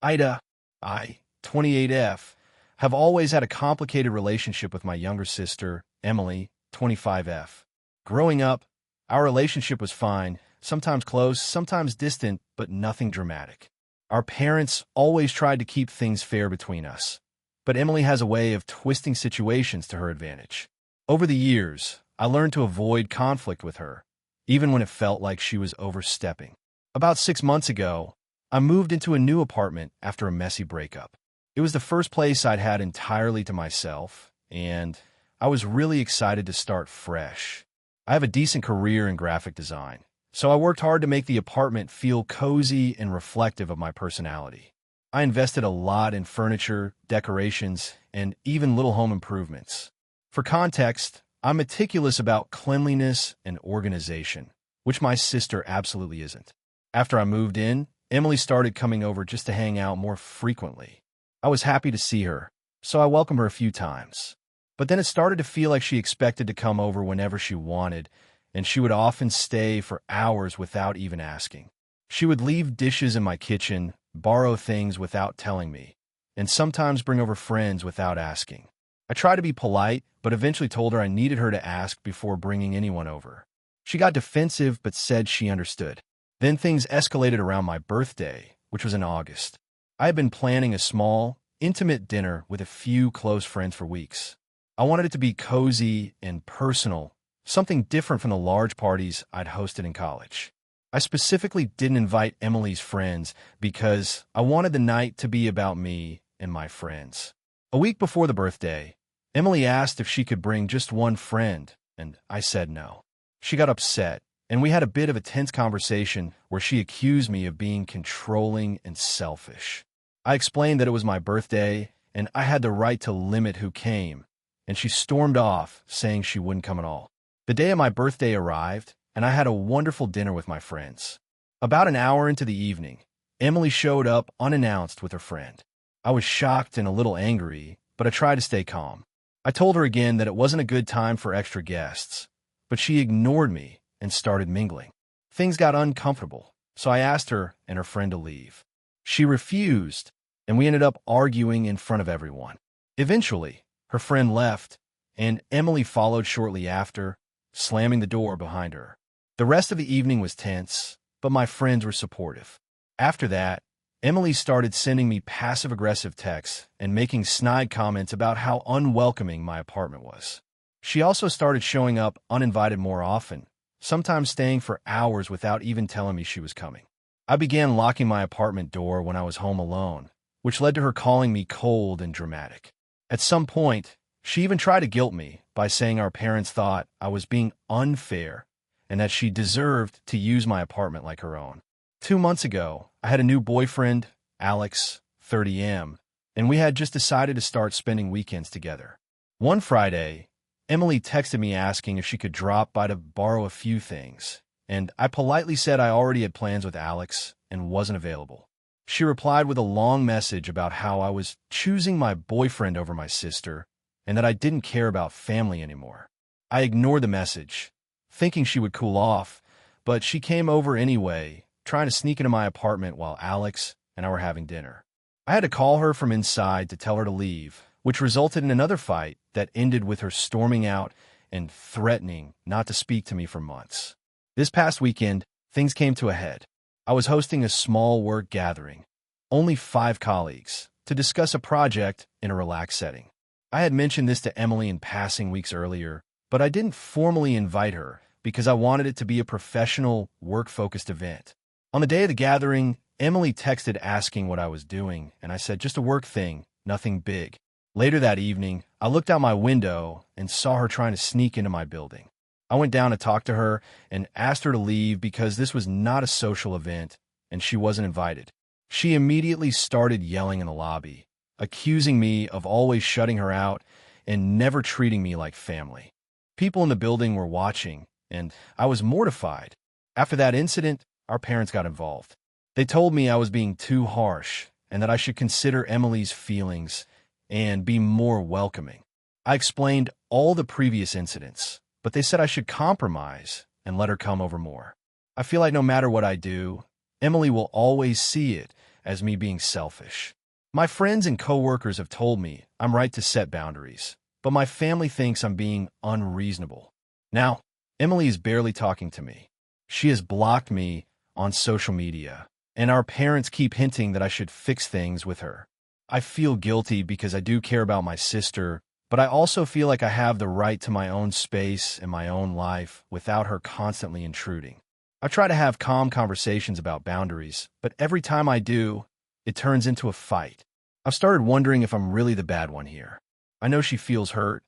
AITA, I, 28F, have always had a complicated relationship with my younger sister, Emily, 25F. Growing up, our relationship was fine, sometimes close, sometimes distant, but nothing dramatic. Our parents always tried to keep things fair between us, but Emily has a way of twisting situations to her advantage. Over the years, I learned to avoid conflict with her, even when it felt like she was overstepping. About 6 months ago, I moved into a new apartment after a messy breakup. It was the first place I'd had entirely to myself, and I was really excited to start fresh. I have a decent career in graphic design, so I worked hard to make the apartment feel cozy and reflective of my personality. I invested a lot in furniture, decorations, and even little home improvements. For context, I'm meticulous about cleanliness and organization, which my sister absolutely isn't. After I moved in, Emily started coming over just to hang out more frequently. I was happy to see her, so I welcomed her a few times. But then it started to feel like she expected to come over whenever she wanted, and she would often stay for hours without even asking. She would leave dishes in my kitchen, borrow things without telling me, and sometimes bring over friends without asking. I tried to be polite, but eventually told her I needed her to ask before bringing anyone over. She got defensive but said she understood. Then things escalated around my birthday, which was in August. I had been planning a small, intimate dinner with a few close friends for weeks. I wanted it to be cozy and personal, something different from the large parties I'd hosted in college. I specifically didn't invite Emily's friends because I wanted the night to be about me and my friends. A week before the birthday, Emily asked if she could bring just one friend, and I said no. She got upset, and we had a bit of a tense conversation where she accused me of being controlling and selfish. I explained that it was my birthday, and I had the right to limit who came, and she stormed off, saying she wouldn't come at all. The day of my birthday arrived, and I had a wonderful dinner with my friends. About an hour into the evening, Emily showed up unannounced with her friend. I was shocked and a little angry, but I tried to stay calm. I told her again that it wasn't a good time for extra guests, but she ignored me and started mingling. Things got uncomfortable, so I asked her and her friend to leave. She refused, and we ended up arguing in front of everyone. Eventually, her friend left, and Emily followed shortly after, slamming the door behind her. The rest of the evening was tense, but my friends were supportive. After that, Emily started sending me passive-aggressive texts and making snide comments about how unwelcoming my apartment was. She also started showing up uninvited more often, sometimes staying for hours without even telling me she was coming. I began locking my apartment door when I was home alone, which led to her calling me cold and dramatic. At some point, she even tried to guilt me by saying our parents thought I was being unfair and that she deserved to use my apartment like her own. 2 months ago, I had a new boyfriend, Alex, 30M, and we had just decided to start spending weekends together. One Friday, Emily texted me asking if she could drop by to borrow a few things, and I politely said I already had plans with Alex and wasn't available. She replied with a long message about how I was choosing my boyfriend over my sister and that I didn't care about family anymore. I ignored the message, thinking she would cool off, but she came over anyway, trying to sneak into my apartment while Alex and I were having dinner. I had to call her from inside to tell her to leave, which resulted in another fight that ended with her storming out and threatening not to speak to me for months. This past weekend, things came to a head. I was hosting a small work gathering, only 5 colleagues, to discuss a project in a relaxed setting. I had mentioned this to Emily in passing weeks earlier, but I didn't formally invite her because I wanted it to be a professional, work-focused event. On the day of the gathering, Emily texted asking what I was doing, and I said just a work thing, nothing big. Later that evening, I looked out my window and saw her trying to sneak into my building. I went down to talk to her and asked her to leave because this was not a social event and she wasn't invited. She immediately started yelling in the lobby, accusing me of always shutting her out and never treating me like family. People in the building were watching, and I was mortified. After that incident, our parents got involved. They told me I was being too harsh and that I should consider Emily's feelings and be more welcoming. I explained all the previous incidents, but they said I should compromise and let her come over more. I feel like no matter what I do, Emily will always see it as me being selfish. My friends and coworkers have told me I'm right to set boundaries, but my family thinks I'm being unreasonable. Now, Emily is barely talking to me. She has blocked me on social media, and our parents keep hinting that I should fix things with her. I feel guilty because I do care about my sister, but I also feel like I have the right to my own space and my own life without her constantly intruding. I try to have calm conversations about boundaries, but every time I do, it turns into a fight. I've started wondering if I'm really the bad one here. I know she feels hurt,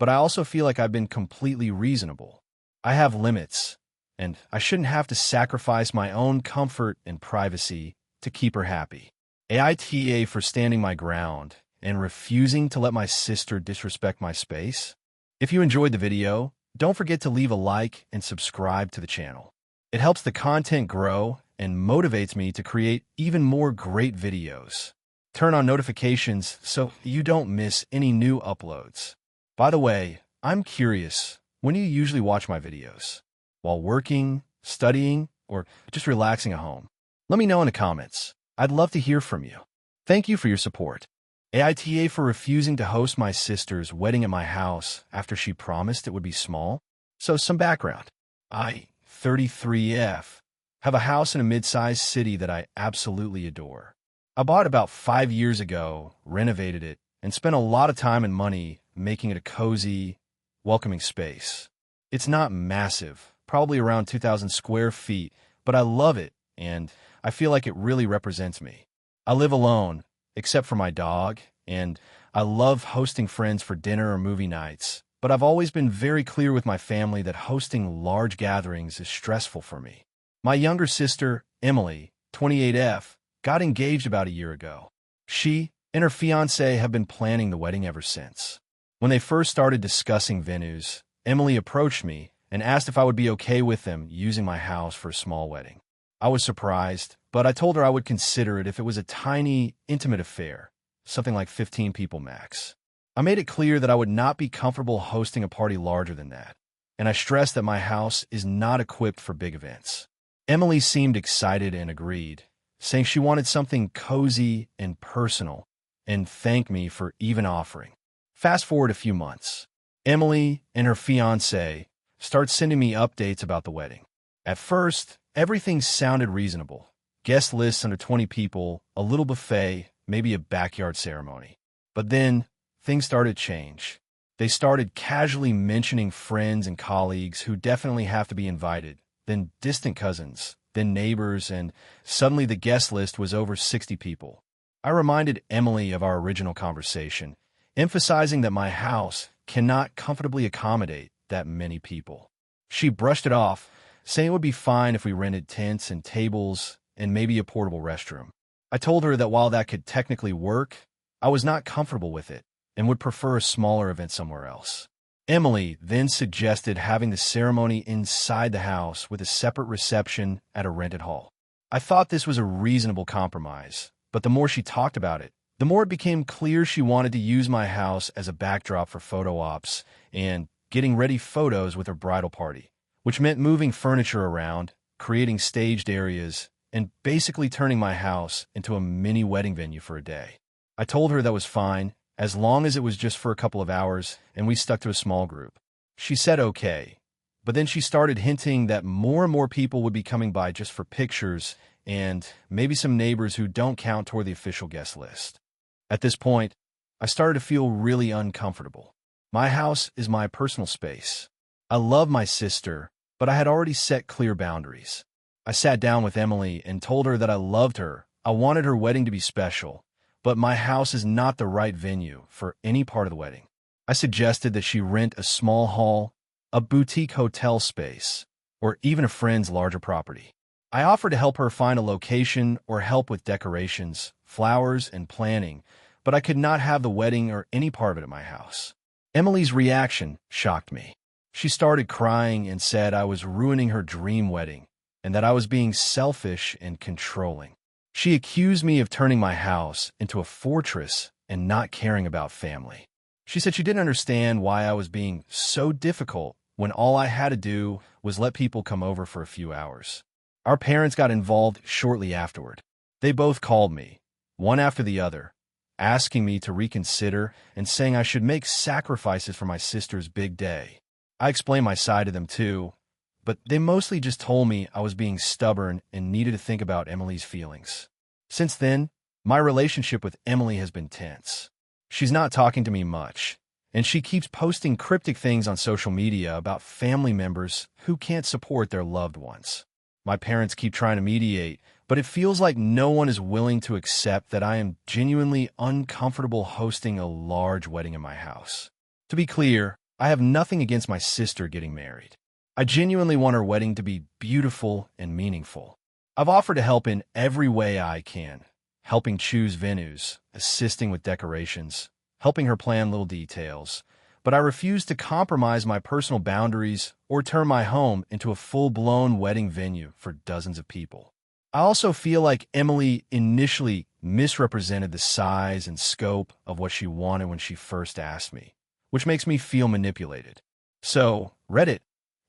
but I also feel like I've been completely reasonable. I have limits, and I shouldn't have to sacrifice my own comfort and privacy to keep her happy. AITA for standing my ground and refusing to let my sister disrespect my space. If you enjoyed the video, don't forget to leave a like and subscribe to the channel. It helps the content grow and motivates me to create even more great videos. Turn on notifications so you don't miss any new uploads. By the way, I'm curious, when do you usually watch my videos? While working, studying, or just relaxing at home? Let me know in the comments. I'd love to hear from you. Thank you for your support. AITA for refusing to host my sister's wedding at my house after she promised it would be small. So some background. I, 33F, have a house in a mid-sized city that I absolutely adore. I bought it about 5 years ago, renovated it, and spent a lot of time and money making it a cozy, welcoming space. It's not massive, probably around 2,000 square feet, but I love it, and I feel like it really represents me. I live alone, except for my dog, and I love hosting friends for dinner or movie nights, but I've always been very clear with my family that hosting large gatherings is stressful for me. My younger sister, Emily, 28F, got engaged about a year ago. She and her fiancé have been planning the wedding ever since. When they first started discussing venues, Emily approached me and asked if I would be okay with them using my house for a small wedding. I was surprised, but I told her I would consider it if it was a tiny, intimate affair, something like 15 people max. I made it clear that I would not be comfortable hosting a party larger than that, and I stressed that my house is not equipped for big events. Emily seemed excited and agreed, saying she wanted something cozy and personal, and thanked me for even offering. Fast forward a few months. Emily and her fiancé start sending me updates about the wedding. At first, everything sounded reasonable. Guest lists under 20 people, a little buffet, maybe a backyard ceremony. But then, things started to change. They started casually mentioning friends and colleagues who definitely have to be invited, then distant cousins, then neighbors, and suddenly the guest list was over 60 people. I reminded Emily of our original conversation, emphasizing that my house cannot comfortably accommodate that many people. She brushed it off, saying it would be fine if we rented tents and tables and maybe a portable restroom. I told her that while that could technically work, I was not comfortable with it and would prefer a smaller event somewhere else. Emily then suggested having the ceremony inside the house with a separate reception at a rented hall. I thought this was a reasonable compromise, but the more she talked about it, the more it became clear she wanted to use my house as a backdrop for photo ops and getting ready photos with her bridal party, which meant moving furniture around, creating staged areas, and basically turning my house into a mini wedding venue for a day. I told her that was fine, as long as it was just for a couple of hours and we stuck to a small group. She said okay, but then she started hinting that more and more people would be coming by just for pictures and maybe some neighbors who don't count toward the official guest list. At this point, I started to feel really uncomfortable. My house is my personal space. I love my sister, but I had already set clear boundaries. I sat down with Emily and told her that I loved her. I wanted her wedding to be special, but my house is not the right venue for any part of the wedding. I suggested that she rent a small hall, a boutique hotel space, or even a friend's larger property. I offered to help her find a location or help with decorations, flowers, and planning, but I could not have the wedding or any part of it at my house. Emily's reaction shocked me. She started crying and said I was ruining her dream wedding and that I was being selfish and controlling. She accused me of turning my house into a fortress and not caring about family. She said she didn't understand why I was being so difficult when all I had to do was let people come over for a few hours. Our parents got involved shortly afterward. They both called me, one after the other, asking me to reconsider and saying I should make sacrifices for my sister's big day. I explained my side to them too, but they mostly just told me I was being stubborn and needed to think about Emily's feelings. Since then, my relationship with Emily has been tense. She's not talking to me much, and she keeps posting cryptic things on social media about family members who can't support their loved ones. My parents keep trying to mediate, but it feels like no one is willing to accept that I am genuinely uncomfortable hosting a large wedding in my house. To be clear, I have nothing against my sister getting married. I genuinely want her wedding to be beautiful and meaningful. I've offered to help in every way I can, helping choose venues, assisting with decorations, helping her plan little details, but I refuse to compromise my personal boundaries or turn my home into a full-blown wedding venue for dozens of people. I also feel like Emily initially misrepresented the size and scope of what she wanted when she first asked me, which makes me feel manipulated. So, Reddit,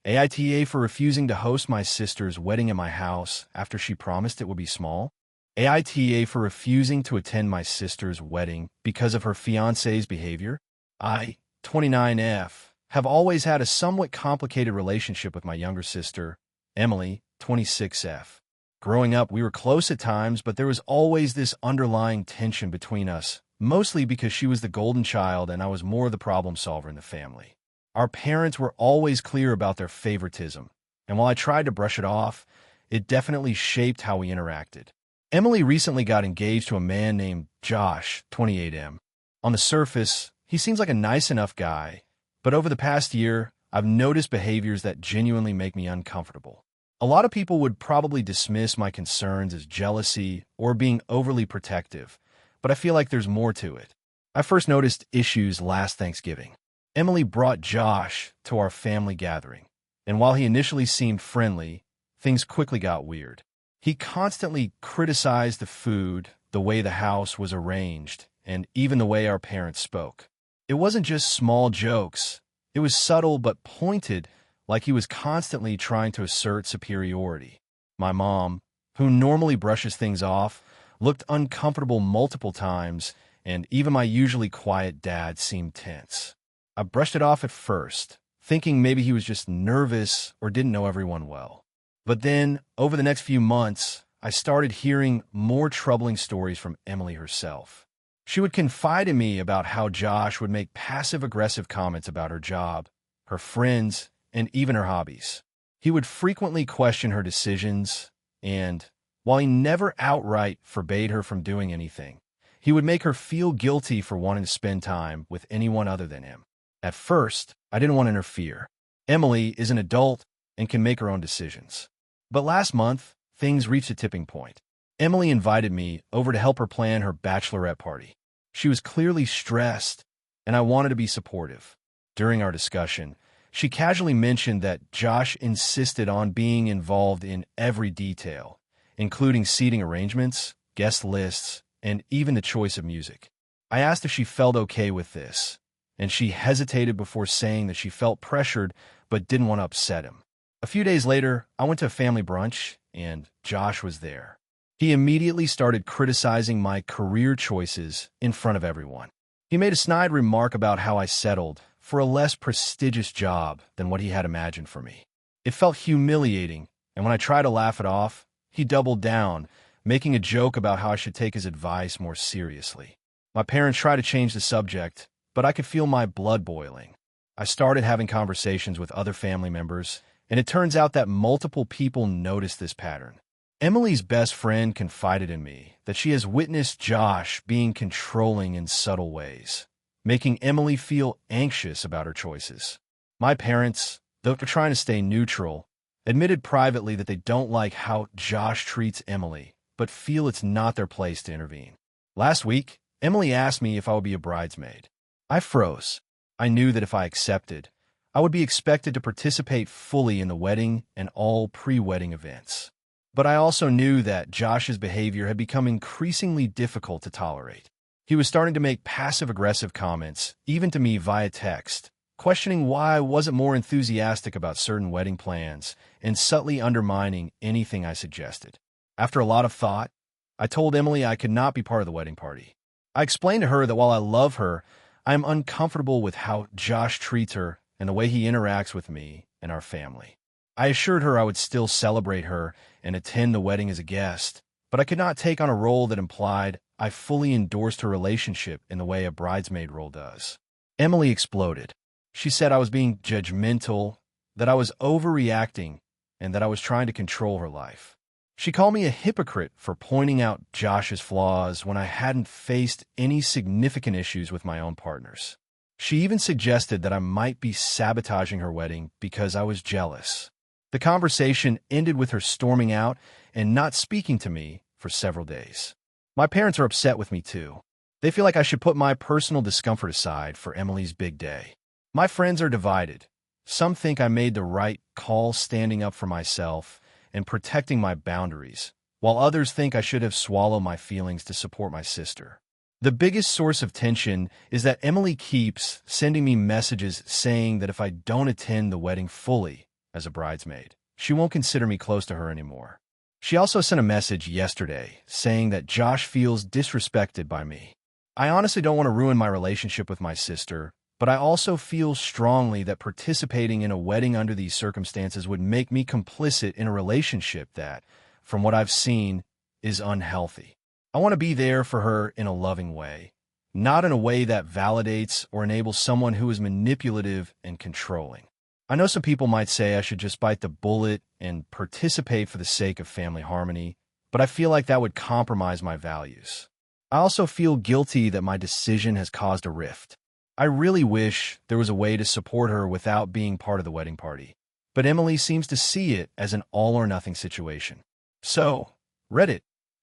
AITA for refusing to host my sister's wedding at my house after she promised it would be small. AITA for refusing to attend my sister's wedding because of her fiancé's behavior. I, 29F, have always had a somewhat complicated relationship with my younger sister, Emily, 26F. Growing up, we were close at times, but there was always this underlying tension between us, mostly because she was the golden child and I was more the problem solver in the family. Our parents were always clear about their favoritism, and while I tried to brush it off, it definitely shaped how we interacted. Emily recently got engaged to a man named Josh, 28M. On the surface, he seems like a nice enough guy, but over the past year, I've noticed behaviors that genuinely make me uncomfortable. A lot of people would probably dismiss my concerns as jealousy or being overly protective, but I feel like there's more to it. I first noticed issues last Thanksgiving. Emily brought Josh to our family gathering, and while he initially seemed friendly, things quickly got weird. He constantly criticized the food, the way the house was arranged, and even the way our parents spoke. It wasn't just small jokes. It was subtle but pointed, like he was constantly trying to assert superiority. My mom, who normally brushes things off, looked uncomfortable multiple times, and even my usually quiet dad seemed tense. I brushed it off at first, thinking maybe he was just nervous or didn't know everyone well. But then, over the next few months, I started hearing more troubling stories from Emily herself. She would confide in me about how Josh would make passive-aggressive comments about her job, her friends, and even her hobbies. He would frequently question her decisions, and, while he never outright forbade her from doing anything, he would make her feel guilty for wanting to spend time with anyone other than him. At first, I didn't want to interfere. Emily is an adult and can make her own decisions. But last month, things reached a tipping point. Emily invited me over to help her plan her bachelorette party. She was clearly stressed, and I wanted to be supportive. During our discussion, she casually mentioned that Josh insisted on being involved in every detail, including seating arrangements, guest lists, and even the choice of music. I asked if she felt okay with this, and she hesitated before saying that she felt pressured but didn't want to upset him. A few days later, I went to a family brunch, and Josh was there. He immediately started criticizing my career choices in front of everyone. He made a snide remark about how I settled for a less prestigious job than what he had imagined for me. It felt humiliating, and when I tried to laugh it off, he doubled down, making a joke about how I should take his advice more seriously. My parents tried to change the subject, but I could feel my blood boiling. I started having conversations with other family members, and it turns out that multiple people noticed this pattern. Emily's best friend confided in me that she has witnessed Josh being controlling in subtle ways, making Emily feel anxious about her choices. My parents, though trying to stay neutral, admitted privately that they don't like how Josh treats Emily, but feel it's not their place to intervene. Last week, Emily asked me if I would be a bridesmaid. I froze. I knew that if I accepted, I would be expected to participate fully in the wedding and all pre-wedding events. But I also knew that Josh's behavior had become increasingly difficult to tolerate. He was starting to make passive-aggressive comments, even to me via text, questioning why I wasn't more enthusiastic about certain wedding plans and subtly undermining anything I suggested. After a lot of thought, I told Emily I could not be part of the wedding party. I explained to her that while I love her, I am uncomfortable with how Josh treats her and the way he interacts with me and our family. I assured her I would still celebrate her and attend the wedding as a guest, but I could not take on a role that implied I fully endorsed her relationship in the way a bridesmaid role does. Emily exploded. She said I was being judgmental, that I was overreacting, and that I was trying to control her life. She called me a hypocrite for pointing out Josh's flaws when I hadn't faced any significant issues with my own partners. She even suggested that I might be sabotaging her wedding because I was jealous. The conversation ended with her storming out and not speaking to me for several days. My parents are upset with me too. They feel like I should put my personal discomfort aside for Emily's big day. My friends are divided. Some think I made the right call standing up for myself and protecting my boundaries, while others think I should have swallowed my feelings to support my sister. The biggest source of tension is that Emily keeps sending me messages saying that if I don't attend the wedding fully as a bridesmaid, she won't consider me close to her anymore. She also sent a message yesterday saying that Josh feels disrespected by me. I honestly don't want to ruin my relationship with my sister, but I also feel strongly that participating in a wedding under these circumstances would make me complicit in a relationship that, from what I've seen, is unhealthy. I want to be there for her in a loving way, not in a way that validates or enables someone who is manipulative and controlling. I know some people might say I should just bite the bullet and participate for the sake of family harmony, but I feel like that would compromise my values. I also feel guilty that my decision has caused a rift. I really wish there was a way to support her without being part of the wedding party, but Emily seems to see it as an all-or-nothing situation. So, Reddit,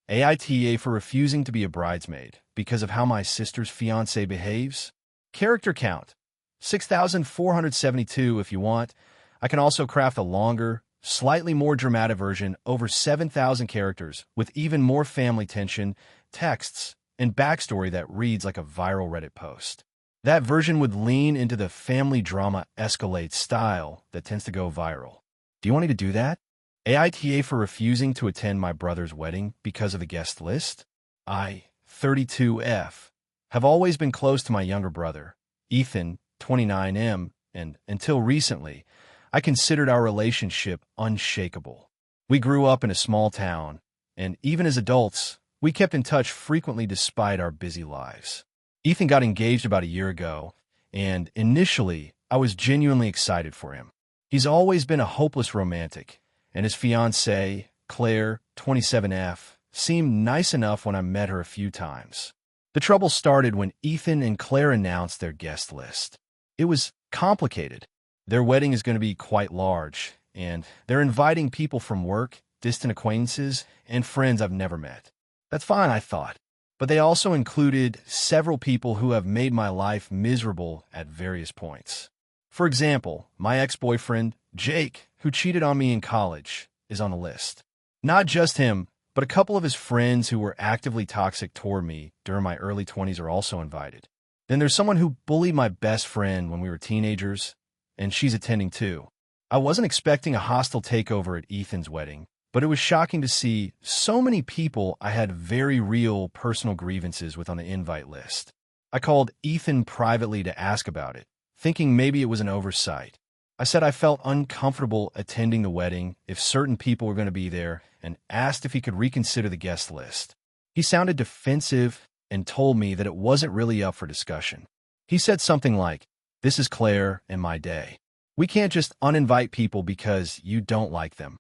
AITA for refusing to be a bridesmaid because of how my sister's fiancé behaves. Character count, 6,472 if you want. I can also craft a longer, slightly more dramatic version, over 7,000 characters, with even more family tension, texts, and backstory that reads like a viral Reddit post. That version would lean into the family drama escalate style that tends to go viral. Do you want me to do that? AITA for refusing to attend my brother's wedding because of the guest list? I, 32F, have always been close to my younger brother, Ethan, 29M, and until recently, I considered our relationship unshakable. We grew up in a small town, and even as adults, we kept in touch frequently despite our busy lives. Ethan got engaged about a year ago, and initially, I was genuinely excited for him. He's always been a hopeless romantic, and his fiancée, Claire, 27F, seemed nice enough when I met her a few times. The trouble started when Ethan and Claire announced their guest list. It was complicated. Their wedding is going to be quite large, and they're inviting people from work, distant acquaintances, and friends I've never met. That's fine, I thought. But they also included several people who have made my life miserable at various points. For example, my ex-boyfriend, Jake, who cheated on me in college, is on the list. Not just him, but a couple of his friends who were actively toxic toward me during my early 20s are also invited. Then there's someone who bullied my best friend when we were teenagers, and she's attending too. I wasn't expecting a hostile takeover at Ethan's wedding, but it was shocking to see so many people I had very real personal grievances with on the invite list. I called Ethan privately to ask about it, thinking maybe it was an oversight. I said I felt uncomfortable attending the wedding if certain people were going to be there and asked if he could reconsider the guest list. He sounded defensive and told me that it wasn't really up for discussion. He said something like, "This is Claire and my day. We can't just uninvite people because you don't like them."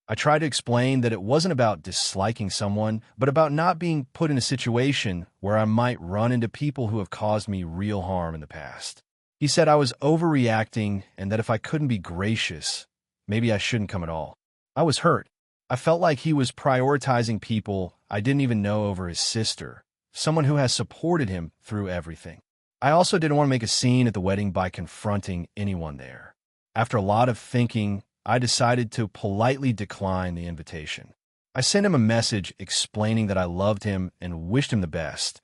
I tried to explain that it wasn't about disliking someone, but about not being put in a situation where I might run into people who have caused me real harm in the past. He said I was overreacting and that if I couldn't be gracious, maybe I shouldn't come at all. I was hurt. I felt like he was prioritizing people I didn't even know over his sister, someone who has supported him through everything. I also didn't want to make a scene at the wedding by confronting anyone there. After a lot of thinking, I decided to politely decline the invitation. I sent him a message explaining that I loved him and wished him the best,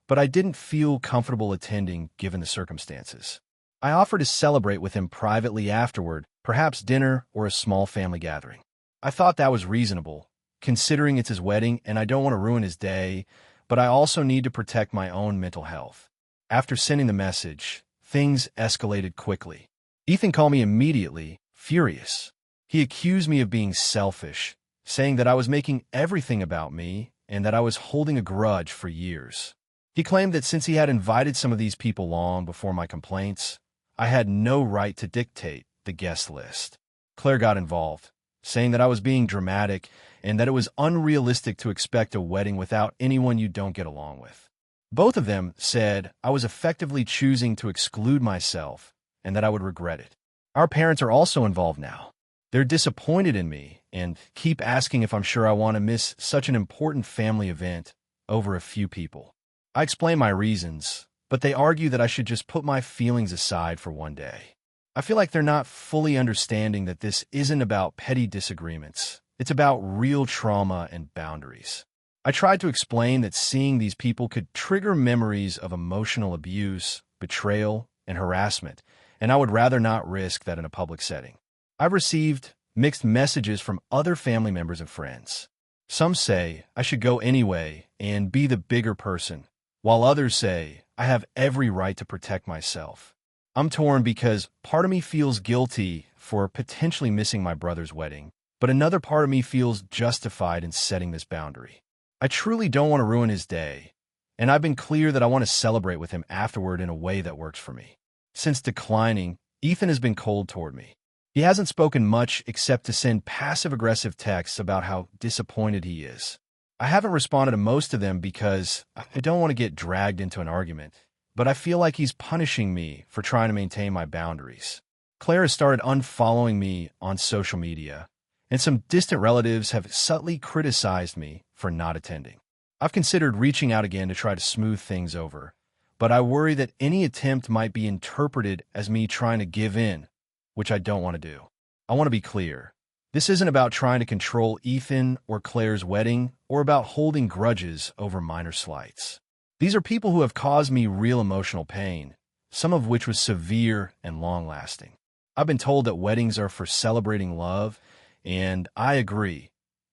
but I didn't feel comfortable attending given the circumstances. I offered to celebrate with him privately afterward, perhaps dinner or a small family gathering. I thought that was reasonable, considering it's his wedding and I don't want to ruin his day, but I also need to protect my own mental health. After sending the message, things escalated quickly. Ethan called me immediately, furious. He accused me of being selfish, saying that I was making everything about me and that I was holding a grudge for years. He claimed that since he had invited some of these people long before my complaints, I had no right to dictate the guest list. Claire got involved, saying that I was being dramatic and that it was unrealistic to expect a wedding without anyone you don't get along with. Both of them said I was effectively choosing to exclude myself and that I would regret it. Our parents are also involved now. They're disappointed in me and keep asking if I'm sure I want to miss such an important family event over a few people. I explain my reasons, but they argue that I should just put my feelings aside for one day. I feel like they're not fully understanding that this isn't about petty disagreements. It's about real trauma and boundaries. I tried to explain that seeing these people could trigger memories of emotional abuse, betrayal, and harassment, and I would rather not risk that in a public setting. I've received mixed messages from other family members and friends. Some say I should go anyway and be the bigger person, while others say I have every right to protect myself. I'm torn because part of me feels guilty for potentially missing my brother's wedding, but another part of me feels justified in setting this boundary. I truly don't want to ruin his day, and I've been clear that I want to celebrate with him afterward in a way that works for me. Since declining, Ethan has been cold toward me. He hasn't spoken much except to send passive-aggressive texts about how disappointed he is. I haven't responded to most of them because I don't want to get dragged into an argument, but I feel like he's punishing me for trying to maintain my boundaries. Claire has started unfollowing me on social media, and some distant relatives have subtly criticized me for not attending. I've considered reaching out again to try to smooth things over, but I worry that any attempt might be interpreted as me trying to give in, which I don't want to do. I want to be clear. This isn't about trying to control Ethan or Claire's wedding or about holding grudges over minor slights. These are people who have caused me real emotional pain, some of which was severe and long-lasting. I've been told that weddings are for celebrating love, and I agree,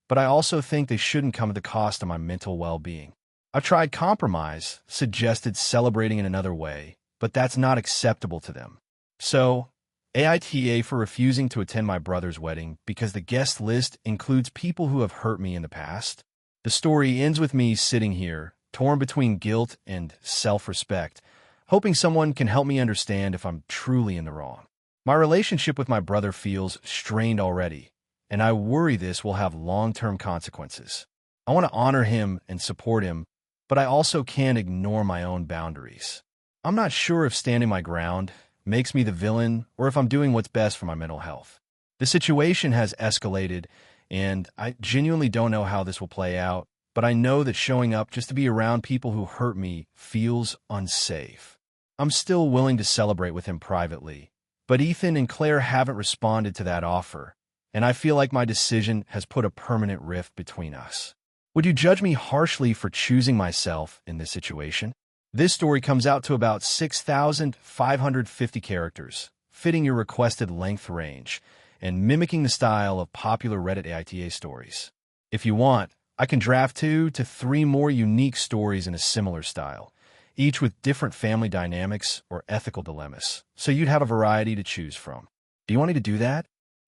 but I also think they shouldn't come at the cost of my mental well-being. I've tried compromise, suggested celebrating in another way, but that's not acceptable to them. So, AITA for refusing to attend my brother's wedding because the guest list includes people who have hurt me in the past. The story ends with me sitting here, torn between guilt and self-respect, hoping someone can help me understand if I'm truly in the wrong. My relationship with my brother feels strained already, and I worry this will have long-term consequences. I want to honor him and support him, but I also can't ignore my own boundaries. I'm not sure if standing my ground makes me the villain or if I'm doing what's best for my mental health. The situation has escalated, and I genuinely don't know how this will play out, but I know that showing up just to be around people who hurt me feels unsafe. I'm still willing to celebrate with him privately, but Ethan and Claire haven't responded to that offer, and I feel like my decision has put a permanent rift between us. Would you judge me harshly for choosing myself in this situation? This story comes out to about 6,550 characters, fitting your requested length range, and mimicking the style of popular Reddit AITA stories. If you want, I can draft 2 to 3 more unique stories in a similar style, each with different family dynamics or ethical dilemmas, so you'd have a variety to choose from. Do you want me to do that?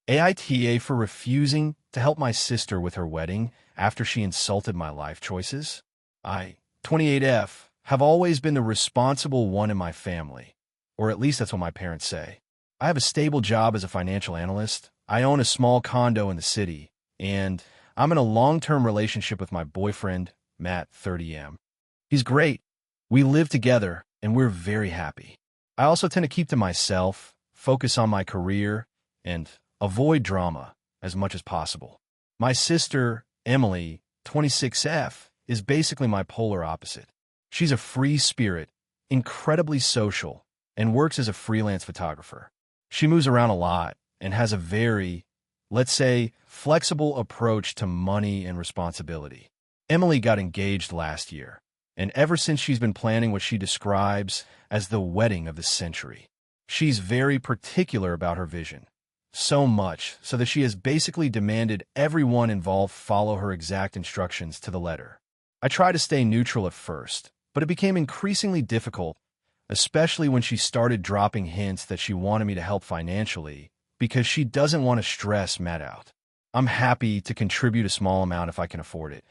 AITA for refusing to help my sister with her wedding after she insulted my life choices? I, 28F, have always been the responsible one in my family, or at least that's what my parents say. I have a stable job as a financial analyst, I own a small condo in the city, and I'm in a long-term relationship with my boyfriend, Matt, 30M. He's great. We live together, and we're very happy. I also tend to keep to myself, focus on my career, and avoid drama as much as possible. My sister, Emily, 26F, is basically my polar opposite. She's a free spirit, incredibly social, and works as a freelance photographer. She moves around a lot and has a very, let's say, flexible approach to money and responsibility. Emily got engaged last year, and ever since she's been planning what she describes as the wedding of the century. She's very particular about her vision, so much so that she has basically demanded everyone involved follow her exact instructions to the letter. I tried to stay neutral at first, but it became increasingly difficult, especially when she started dropping hints that she wanted me to help financially because she doesn't want to stress Matt out. I'm happy to contribute a small amount if I can afford it,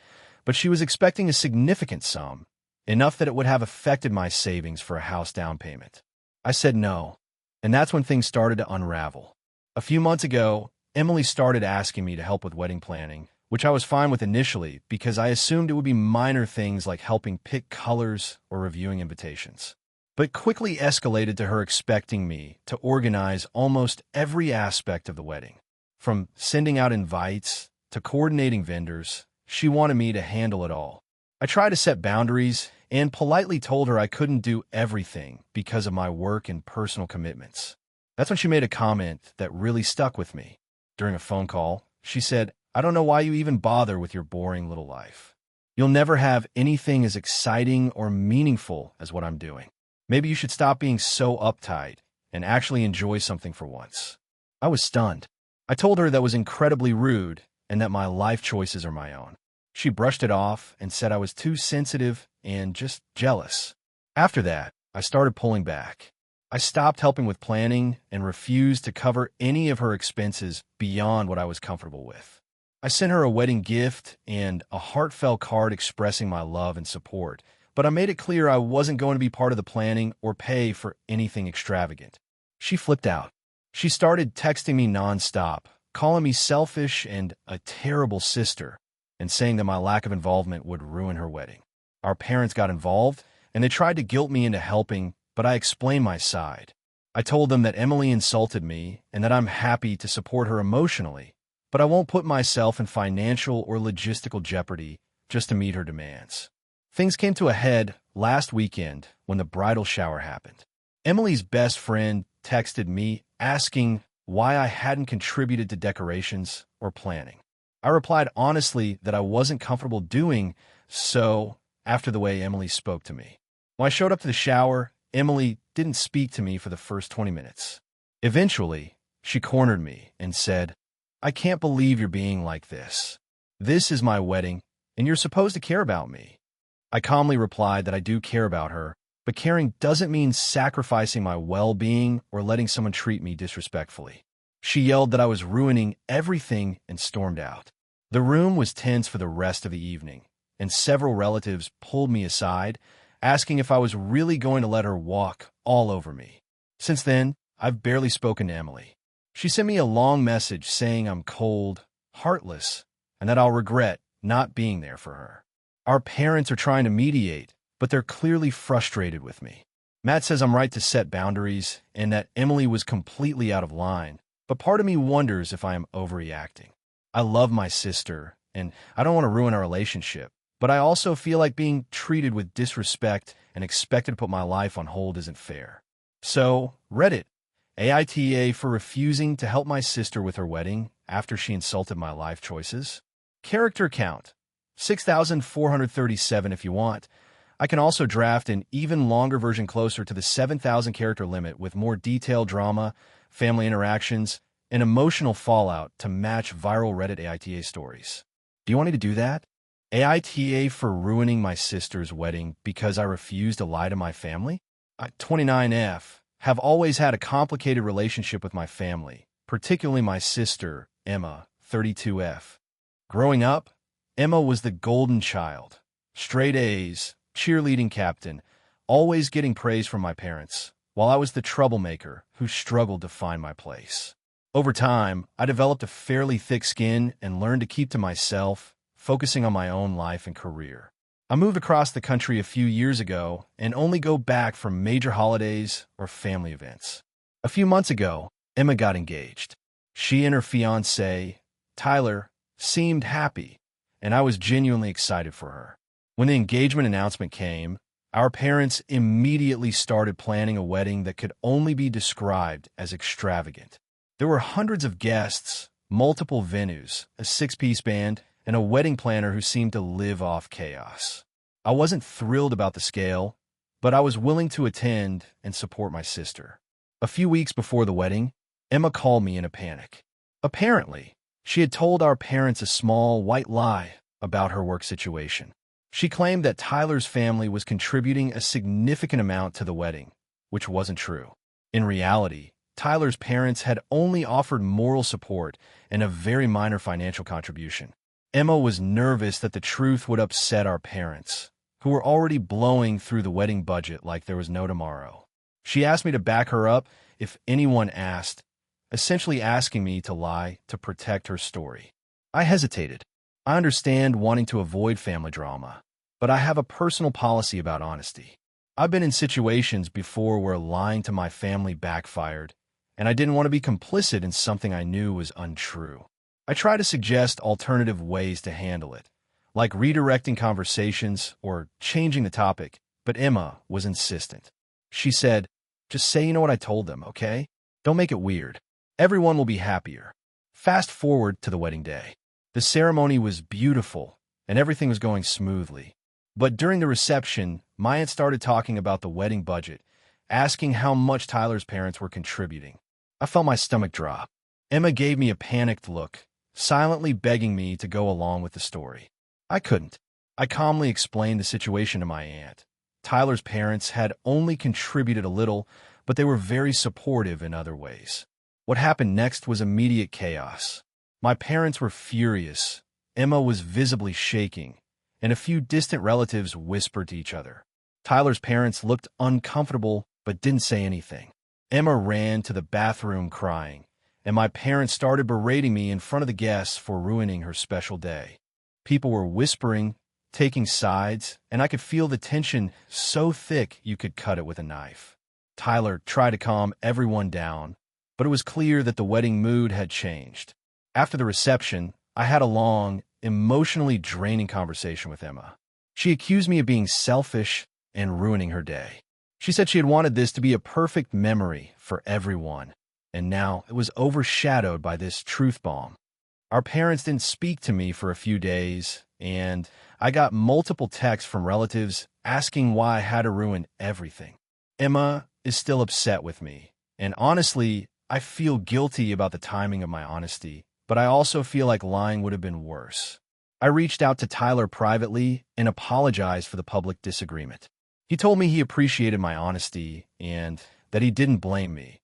but she was expecting a significant sum, enough that it would have affected my savings for a house down payment. I said no, and that's when things started to unravel. A few months ago, Emily started asking me to help with wedding planning, which I was fine with initially because I assumed it would be minor things like helping pick colors or reviewing invitations. But quickly escalated to her expecting me to organize almost every aspect of the wedding. From sending out invites to coordinating vendors, she wanted me to handle it all. I tried to set boundaries and politely told her I couldn't do everything because of my work and personal commitments. That's when she made a comment that really stuck with me. During a phone call, she said, "I don't know why you even bother with your boring little life. You'll never have anything as exciting or meaningful as what I'm doing. Maybe you should stop being so uptight and actually enjoy something for once." I was stunned. I told her that was incredibly rude and that my life choices are my own. She brushed it off and said I was too sensitive and just jealous. After that, I started pulling back. I stopped helping with planning and refused to cover any of her expenses beyond what I was comfortable with. I sent her a wedding gift and a heartfelt card expressing my love and support, but I made it clear I wasn't going to be part of the planning or pay for anything extravagant. She flipped out. She started texting me nonstop, calling me selfish and a terrible sister, and saying that my lack of involvement would ruin her wedding. Our parents got involved, and they tried to guilt me into helping, but I explained my side. I told them that Emily insulted me and that I'm happy to support her emotionally, but I won't put myself in financial or logistical jeopardy just to meet her demands. Things came to a head last weekend when the bridal shower happened. Emily's best friend texted me asking why I hadn't contributed to decorations or planning. I replied honestly that I wasn't comfortable doing so after the way Emily spoke to me. When I showed up to the shower, Emily didn't speak to me for the first 20 minutes. Eventually, she cornered me and said, "I can't believe you're being like this. This is my wedding, and you're supposed to care about me." I calmly replied that I do care about her, but caring doesn't mean sacrificing my well-being or letting someone treat me disrespectfully. She yelled that I was ruining everything and stormed out. The room was tense for the rest of the evening, and several relatives pulled me aside, asking if I was really going to let her walk all over me. Since then, I've barely spoken to Emily. She sent me a long message saying I'm cold, heartless, and that I'll regret not being there for her. Our parents are trying to mediate, but they're clearly frustrated with me. Matt says I'm right to set boundaries and that Emily was completely out of line, but part of me wonders if I am overreacting. I love my sister, and I don't want to ruin our relationship, but I also feel like being treated with disrespect and expected to put my life on hold isn't fair. So, Reddit, AITA for refusing to help my sister with her wedding after she insulted my life choices. Character count, 6,437 if you want. I can also draft an even longer version closer to the 7,000 character limit with more detailed drama, family interactions, and emotional fallout to match viral Reddit AITA stories. Do you want me to do that? AITA for ruining my sister's wedding because I refused to lie to my family? 29F. Have always had a complicated relationship with my family, particularly my sister, Emma, 32F. Growing up, Emma was the golden child. Straight A's, cheerleading captain, always getting praise from my parents, while I was the troublemaker who struggled to find my place. Over time, I developed a fairly thick skin and learned to keep to myself, focusing on my own life and career. I moved across the country a few years ago and only go back for major holidays or family events. A few months ago, Emma got engaged. She and her fiancé, Tyler, seemed happy, and I was genuinely excited for her. When the engagement announcement came, our parents immediately started planning a wedding that could only be described as extravagant. There were hundreds of guests, multiple venues, a 6-piece band, and a wedding planner who seemed to live off chaos. I wasn't thrilled about the scale, but I was willing to attend and support my sister. A few weeks before the wedding, Emma called me in a panic. Apparently, she had told our parents a small white lie about her work situation. She claimed that Tyler's family was contributing a significant amount to the wedding, which wasn't true. In reality, Tyler's parents had only offered moral support and a very minor financial contribution. Emma was nervous that the truth would upset our parents, who were already blowing through the wedding budget like there was no tomorrow. She asked me to back her up if anyone asked, essentially asking me to lie to protect her story. I hesitated. I understand wanting to avoid family drama, but I have a personal policy about honesty. I've been in situations before where lying to my family backfired, and I didn't want to be complicit in something I knew was untrue. I try to suggest alternative ways to handle it, like redirecting conversations or changing the topic, but Emma was insistent. She said, "Just say you know what I told them, okay? Don't make it weird. Everyone will be happier." Fast forward to the wedding day. The ceremony was beautiful, and everything was going smoothly. But during the reception, my aunt started talking about the wedding budget, asking how much Tyler's parents were contributing. I felt my stomach drop. Emma gave me a panicked look, silently begging me to go along with the story. I couldn't. I calmly explained the situation to my aunt. Tyler's parents had only contributed a little, but they were very supportive in other ways. What happened next was immediate chaos. My parents were furious. Emma was visibly shaking, and a few distant relatives whispered to each other. Tyler's parents looked uncomfortable but didn't say anything. Emma ran to the bathroom crying, and my parents started berating me in front of the guests for ruining her special day. People were whispering, taking sides, and I could feel the tension so thick you could cut it with a knife. Tyler tried to calm everyone down, but it was clear that the wedding mood had changed. After the reception, I had a long, emotionally draining conversation with Emma. She accused me of being selfish and ruining her day. She said she had wanted this to be a perfect memory for everyone, and now it was overshadowed by this truth bomb. Our parents didn't speak to me for a few days, and I got multiple texts from relatives asking why I had to ruin everything. Emma is still upset with me, and honestly, I feel guilty about the timing of my honesty, but I also feel like lying would have been worse. I reached out to Tyler privately and apologized for the public disagreement. He told me he appreciated my honesty and that he didn't blame me,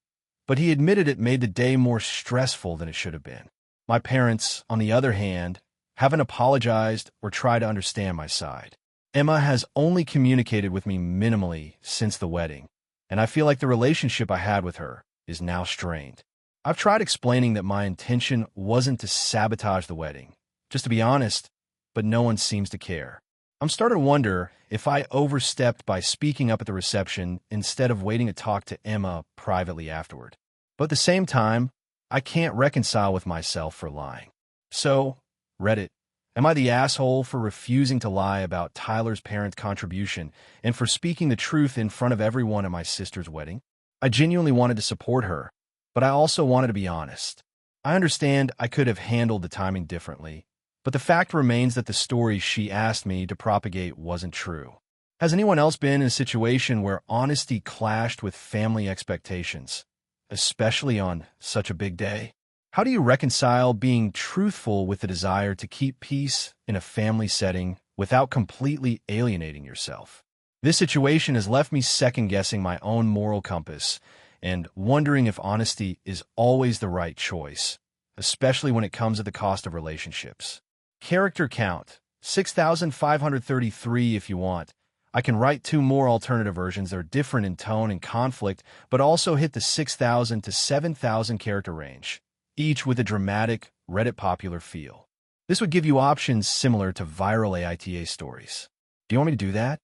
but he admitted it made the day more stressful than it should have been. My parents, on the other hand, haven't apologized or tried to understand my side. Emma has only communicated with me minimally since the wedding, and I feel like the relationship I had with her is now strained. I've tried explaining that my intention wasn't to sabotage the wedding, just to be honest, but no one seems to care. I'm starting to wonder if I overstepped by speaking up at the reception instead of waiting to talk to Emma privately afterward. But at the same time, I can't reconcile with myself for lying. So, Reddit, am I the asshole for refusing to lie about Tyler's parents' contribution and for speaking the truth in front of everyone at my sister's wedding? I genuinely wanted to support her, but I also wanted to be honest. I understand I could have handled the timing differently, but the fact remains that the story she asked me to propagate wasn't true. Has anyone else been in a situation where honesty clashed with family expectations, especially on such a big day? How do you reconcile being truthful with the desire to keep peace in a family setting without completely alienating yourself? This situation has left me second-guessing my own moral compass and wondering if honesty is always the right choice, especially when it comes at the cost of relationships. Character count, 6,533 if you want. I can write 2 more alternative versions that are different in tone and conflict, but also hit the 6,000 to 7,000 character range, each with a dramatic, Reddit popular feel. This would give you options similar to viral AITA stories. Do you want me to do that?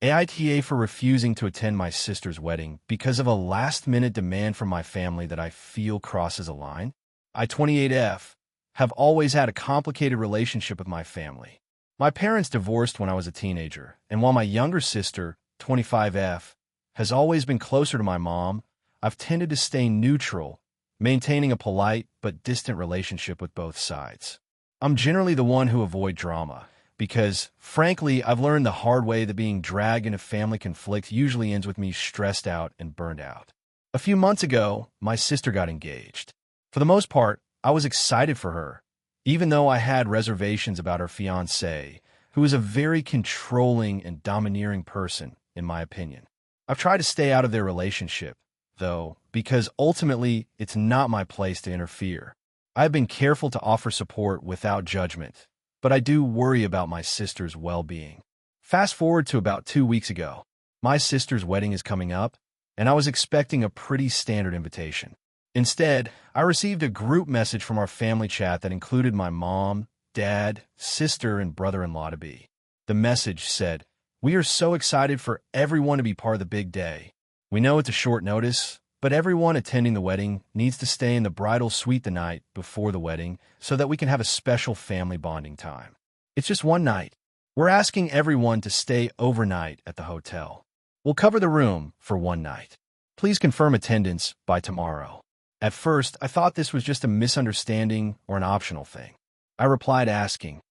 AITA for refusing to attend my sister's wedding because of a last-minute demand from my family that I feel crosses a line. I, 28F, have always had a complicated relationship with my family. My parents divorced when I was a teenager, and while my younger sister, 25F, has always been closer to my mom, I've tended to stay neutral, maintaining a polite but distant relationship with both sides. I'm generally the one who avoids drama, because, frankly, I've learned the hard way that being dragged into family conflict usually ends with me stressed out and burned out. A few months ago, my sister got engaged. For the most part, I was excited for her, even though I had reservations about her fiancé, who is a very controlling and domineering person, in my opinion. I've tried to stay out of their relationship, though, because ultimately it's not my place to interfere. I've been careful to offer support without judgment, but I do worry about my sister's well-being. Fast forward to about 2 weeks ago. My sister's wedding is coming up, and I was expecting a pretty standard invitation. Instead, I received a group message from our family chat that included my mom, dad, sister, and brother-in-law-to-be. The message said, "We are so excited for everyone to be part of the big day. We know it's a short notice, but everyone attending the wedding needs to stay in the bridal suite the night before the wedding so that we can have a special family bonding time. It's just one night. We're asking everyone to stay overnight at the hotel. We'll cover the room for one night. Please confirm attendance by tomorrow." At first, I thought this was just a misunderstanding or an optional thing. I replied asking,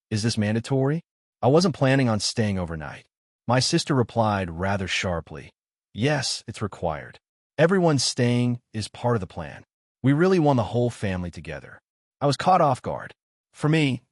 "Is this mandatory?" I wasn't planning on staying overnight. My sister replied rather sharply, "Yes, it's required. Everyone staying is part of the plan. We really want the whole family together." I was caught off guard. For me,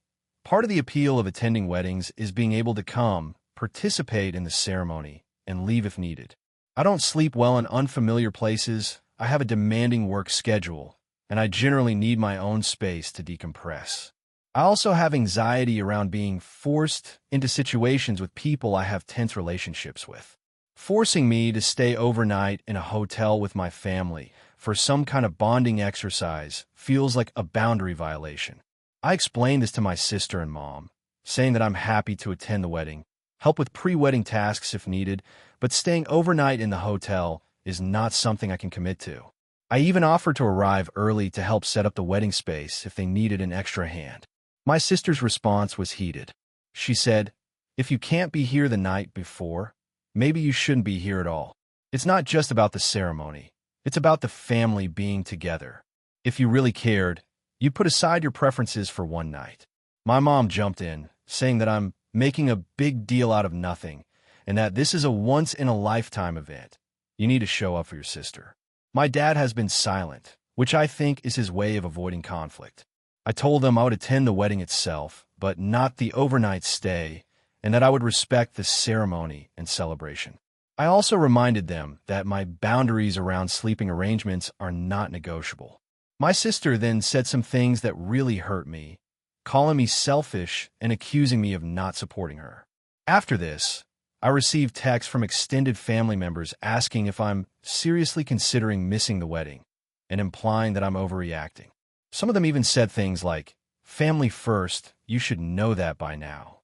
part of the appeal of attending weddings is being able to come, participate in the ceremony, and leave if needed. I don't sleep well in unfamiliar places. I have a demanding work schedule, and I generally need my own space to decompress. I also have anxiety around being forced into situations with people I have tense relationships with. Forcing me to stay overnight in a hotel with my family for some kind of bonding exercise feels like a boundary violation. I explained this to my sister and mom, saying that I'm happy to attend the wedding, help with pre-wedding tasks if needed, but staying overnight in the hotel is not something I can commit to. I even offered to arrive early to help set up the wedding space if they needed an extra hand. My sister's response was heated. She said, "If you can't be here the night before, maybe you shouldn't be here at all. It's not just about the ceremony. It's about the family being together. If you really cared, you'd put aside your preferences for one night." My mom jumped in, saying that I'm making a big deal out of nothing and that this is a once-in-a-lifetime event. You need to show up for your sister. My dad has been silent, which I think is his way of avoiding conflict. I told him I would attend the wedding itself, but not the overnight stay, and that I would respect the ceremony and celebration. I also reminded them that my boundaries around sleeping arrangements are not negotiable. My sister then said some things that really hurt me, calling me selfish and accusing me of not supporting her. After this, I received texts from extended family members asking if I'm seriously considering missing the wedding and implying that I'm overreacting. Some of them even said things like, "Family first, you should know that by now."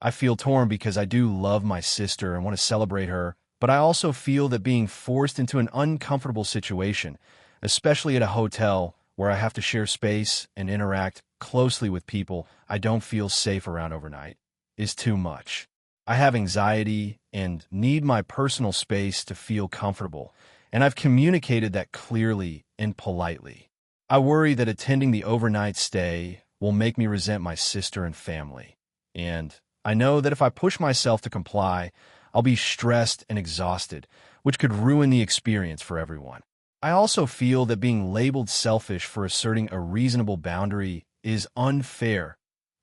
I feel torn because I do love my sister and want to celebrate her, but I also feel that being forced into an uncomfortable situation, especially at a hotel where I have to share space and interact closely with people I don't feel safe around overnight, is too much. I have anxiety and need my personal space to feel comfortable, and I've communicated that clearly and politely. I worry that attending the overnight stay will make me resent my sister and family, and I know that if I push myself to comply, I'll be stressed and exhausted, which could ruin the experience for everyone. I also feel that being labeled selfish for asserting a reasonable boundary is unfair,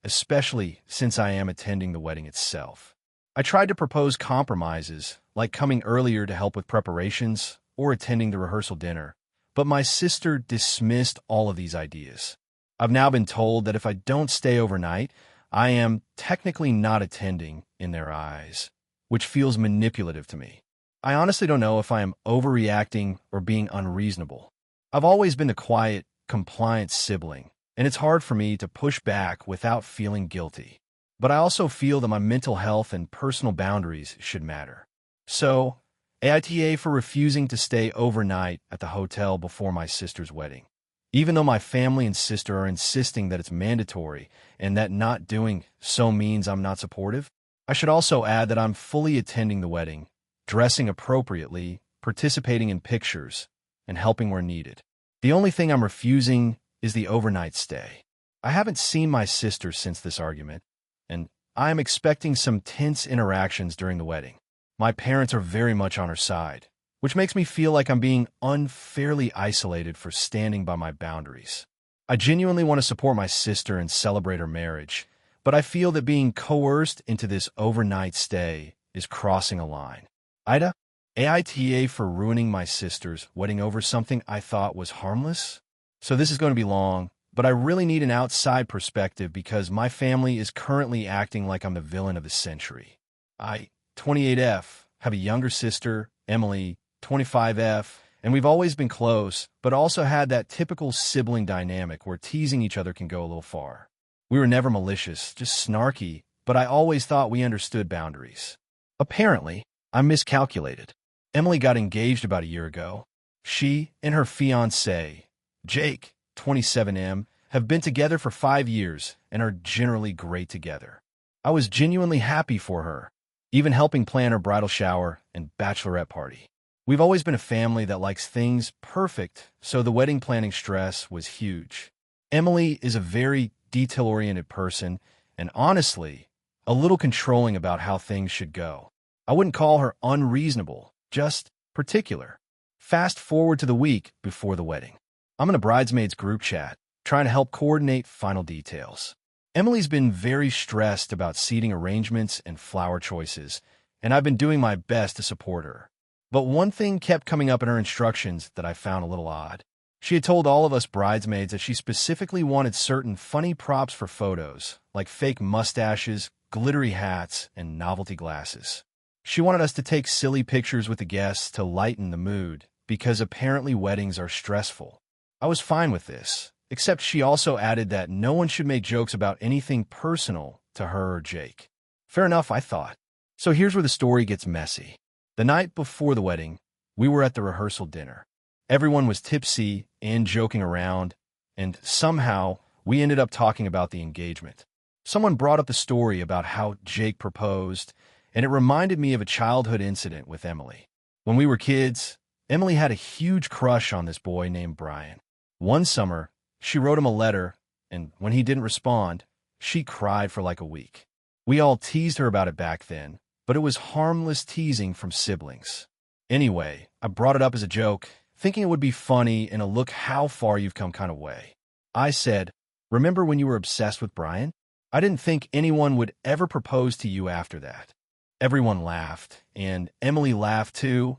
especially since I am attending the wedding itself. I tried to propose compromises, like coming earlier to help with preparations or attending the rehearsal dinner, but my sister dismissed all of these ideas. I've now been told that if I don't stay overnight, I am technically not attending in their eyes, which feels manipulative to me. I honestly don't know if I am overreacting or being unreasonable. I've always been the quiet, compliant sibling, and it's hard for me to push back without feeling guilty. But I also feel that my mental health and personal boundaries should matter. So, AITA for refusing to stay overnight at the hotel before my sister's wedding. Even though my family and sister are insisting that it's mandatory and that not doing so means I'm not supportive, I should also add that I'm fully attending the wedding, dressing appropriately, participating in pictures, and helping where needed. The only thing I'm refusing is the overnight stay. I haven't seen my sister since this argument, and I am expecting some tense interactions during the wedding. My parents are very much on her side, which makes me feel like I'm being unfairly isolated for standing by my boundaries. I genuinely want to support my sister and celebrate her marriage, but I feel that being coerced into this overnight stay is crossing a line. AITA? AITA for ruining my sister's wedding over something I thought was harmless? So this is going to be long, but I really need an outside perspective because my family is currently acting like I'm the villain of the century. I, 28F, have a younger sister, Emily, 25F, and we've always been close, but also had that typical sibling dynamic where teasing each other can go a little far. We were never malicious, just snarky, but I always thought we understood boundaries. Apparently, I miscalculated. Emily got engaged about a year ago. She and her fiancé, Jake, 27M, have been together for 5 years and are generally great together. I was genuinely happy for her, even helping plan her bridal shower and bachelorette party. We've always been a family that likes things perfect, so the wedding planning stress was huge. Emily is a very detail-oriented person and honestly, a little controlling about how things should go. I wouldn't call her unreasonable, just particular. Fast forward to the week before the wedding. I'm in a bridesmaids group chat, trying to help coordinate final details. Emily's been very stressed about seating arrangements and flower choices, and I've been doing my best to support her. But one thing kept coming up in her instructions that I found a little odd. She had told all of us bridesmaids that she specifically wanted certain funny props for photos, like fake mustaches, glittery hats, and novelty glasses. She wanted us to take silly pictures with the guests to lighten the mood, because apparently weddings are stressful. I was fine with this, except she also added that no one should make jokes about anything personal to her or Jake. Fair enough, I thought. So here's where the story gets messy. The night before the wedding, we were at the rehearsal dinner. Everyone was tipsy and joking around, and somehow we ended up talking about the engagement. Someone brought up the story about how Jake proposed, and it reminded me of a childhood incident with Emily. When we were kids, Emily had a huge crush on this boy named Brian. One summer, she wrote him a letter, and when he didn't respond, she cried for like a week. We all teased her about it back then, but it was harmless teasing from siblings. Anyway, I brought it up as a joke, thinking it would be funny and a look how far you've come kind of way. I said, "Remember when you were obsessed with Brian? I didn't think anyone would ever propose to you after that." Everyone laughed, and Emily laughed too,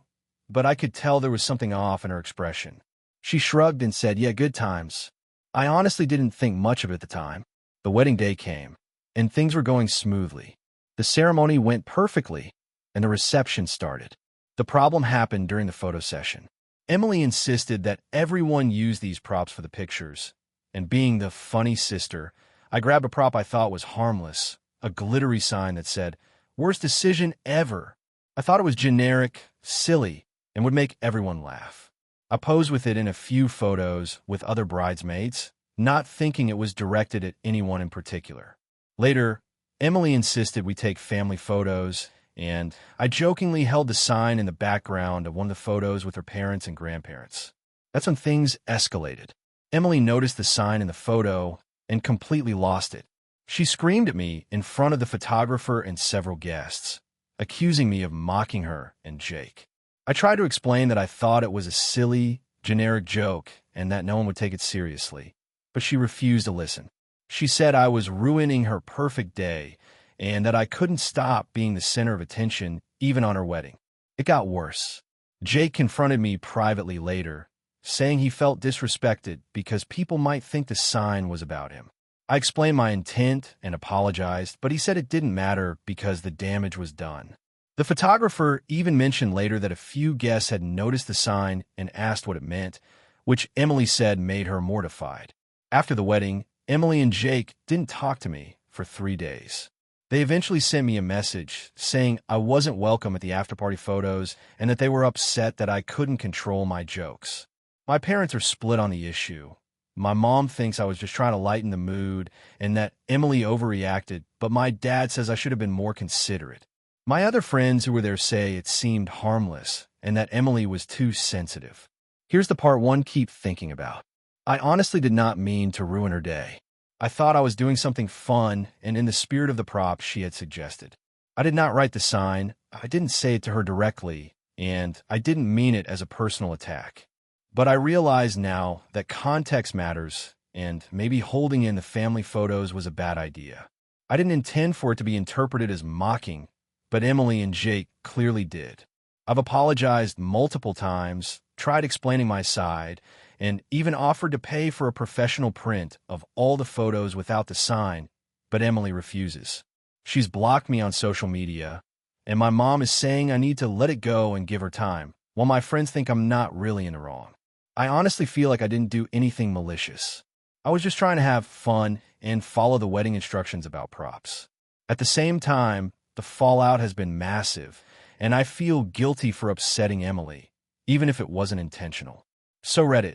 but I could tell there was something off in her expression. She shrugged and said, "Yeah, good times." I honestly didn't think much of it at the time. The wedding day came, and things were going smoothly. The ceremony went perfectly, and the reception started. The problem happened during the photo session. Emily insisted that everyone use these props for the pictures, and being the funny sister, I grabbed a prop I thought was harmless, a glittery sign that said, "Worst decision ever." I thought it was generic, silly, and would make everyone laugh. I posed with it in a few photos with other bridesmaids, not thinking it was directed at anyone in particular. Later, Emily insisted we take family photos, and I jokingly held the sign in the background of one of the photos with her parents and grandparents. That's when things escalated. Emily noticed the sign in the photo and completely lost it. She screamed at me in front of the photographer and several guests, accusing me of mocking her and Jake. I tried to explain that I thought it was a silly, generic joke and that no one would take it seriously, but she refused to listen. She said I was ruining her perfect day and that I couldn't stop being the center of attention even on her wedding. It got worse. Jake confronted me privately later, saying he felt disrespected because people might think the sign was about him. I explained my intent and apologized, but he said it didn't matter because the damage was done. The photographer even mentioned later that a few guests had noticed the sign and asked what it meant, which Emily said made her mortified. After the wedding, Emily and Jake didn't talk to me for 3 days. They eventually sent me a message saying I wasn't welcome at the after-party photos and that they were upset that I couldn't control my jokes. My parents are split on the issue. My mom thinks I was just trying to lighten the mood and that Emily overreacted, but my dad says I should have been more considerate. My other friends who were there say it seemed harmless and that Emily was too sensitive. Here's the part one keep thinking about. I honestly did not mean to ruin her day. I thought I was doing something fun and in the spirit of the prop she had suggested. I did not write the sign, I didn't say it to her directly, and I didn't mean it as a personal attack. But I realize now that context matters, and maybe holding in the family photos was a bad idea. I didn't intend for it to be interpreted as mocking, but Emily and Jake clearly did. I've apologized multiple times, tried explaining my side, and even offered to pay for a professional print of all the photos without the sign, but Emily refuses. She's blocked me on social media, and my mom is saying I need to let it go and give her time, while my friends think I'm not really in the wrong. I honestly feel like I didn't do anything malicious. I was just trying to have fun and follow the wedding instructions about props. At the same time, the fallout has been massive, and I feel guilty for upsetting Emily, even if it wasn't intentional. So Reddit,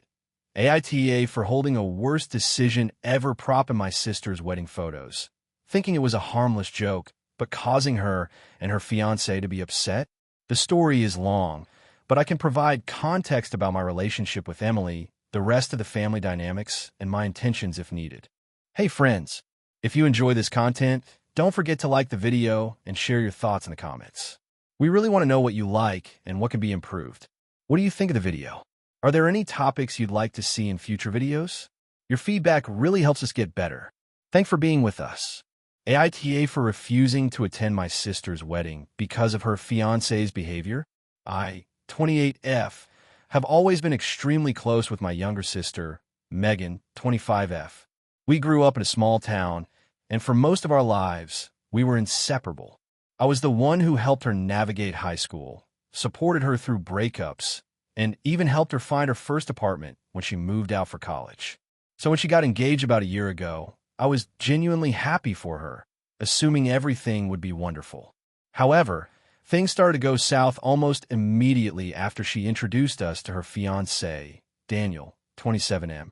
AITA for holding a worst decision ever propping my sister's wedding photos, thinking it was a harmless joke, but causing her and her fiancé to be upset. The story is long, but I can provide context about my relationship with Emily, the rest of the family dynamics, and my intentions if needed. Hey friends, if you enjoy this content, don't forget to like the video and share your thoughts in the comments. We really want to know what you like and what can be improved. What do you think of the video? Are there any topics you'd like to see in future videos? Your feedback really helps us get better. Thanks for being with us. AITA for refusing to attend my sister's wedding because of her fiancé's behavior. I, 28F, have always been extremely close with my younger sister, Megan, 25F. We grew up in a small town, and for most of our lives, we were inseparable. I was the one who helped her navigate high school, supported her through breakups, and even helped her find her first apartment when she moved out for college. So when she got engaged about a year ago, I was genuinely happy for her, assuming everything would be wonderful. However, things started to go south almost immediately after she introduced us to her fiancé, Daniel, 27M.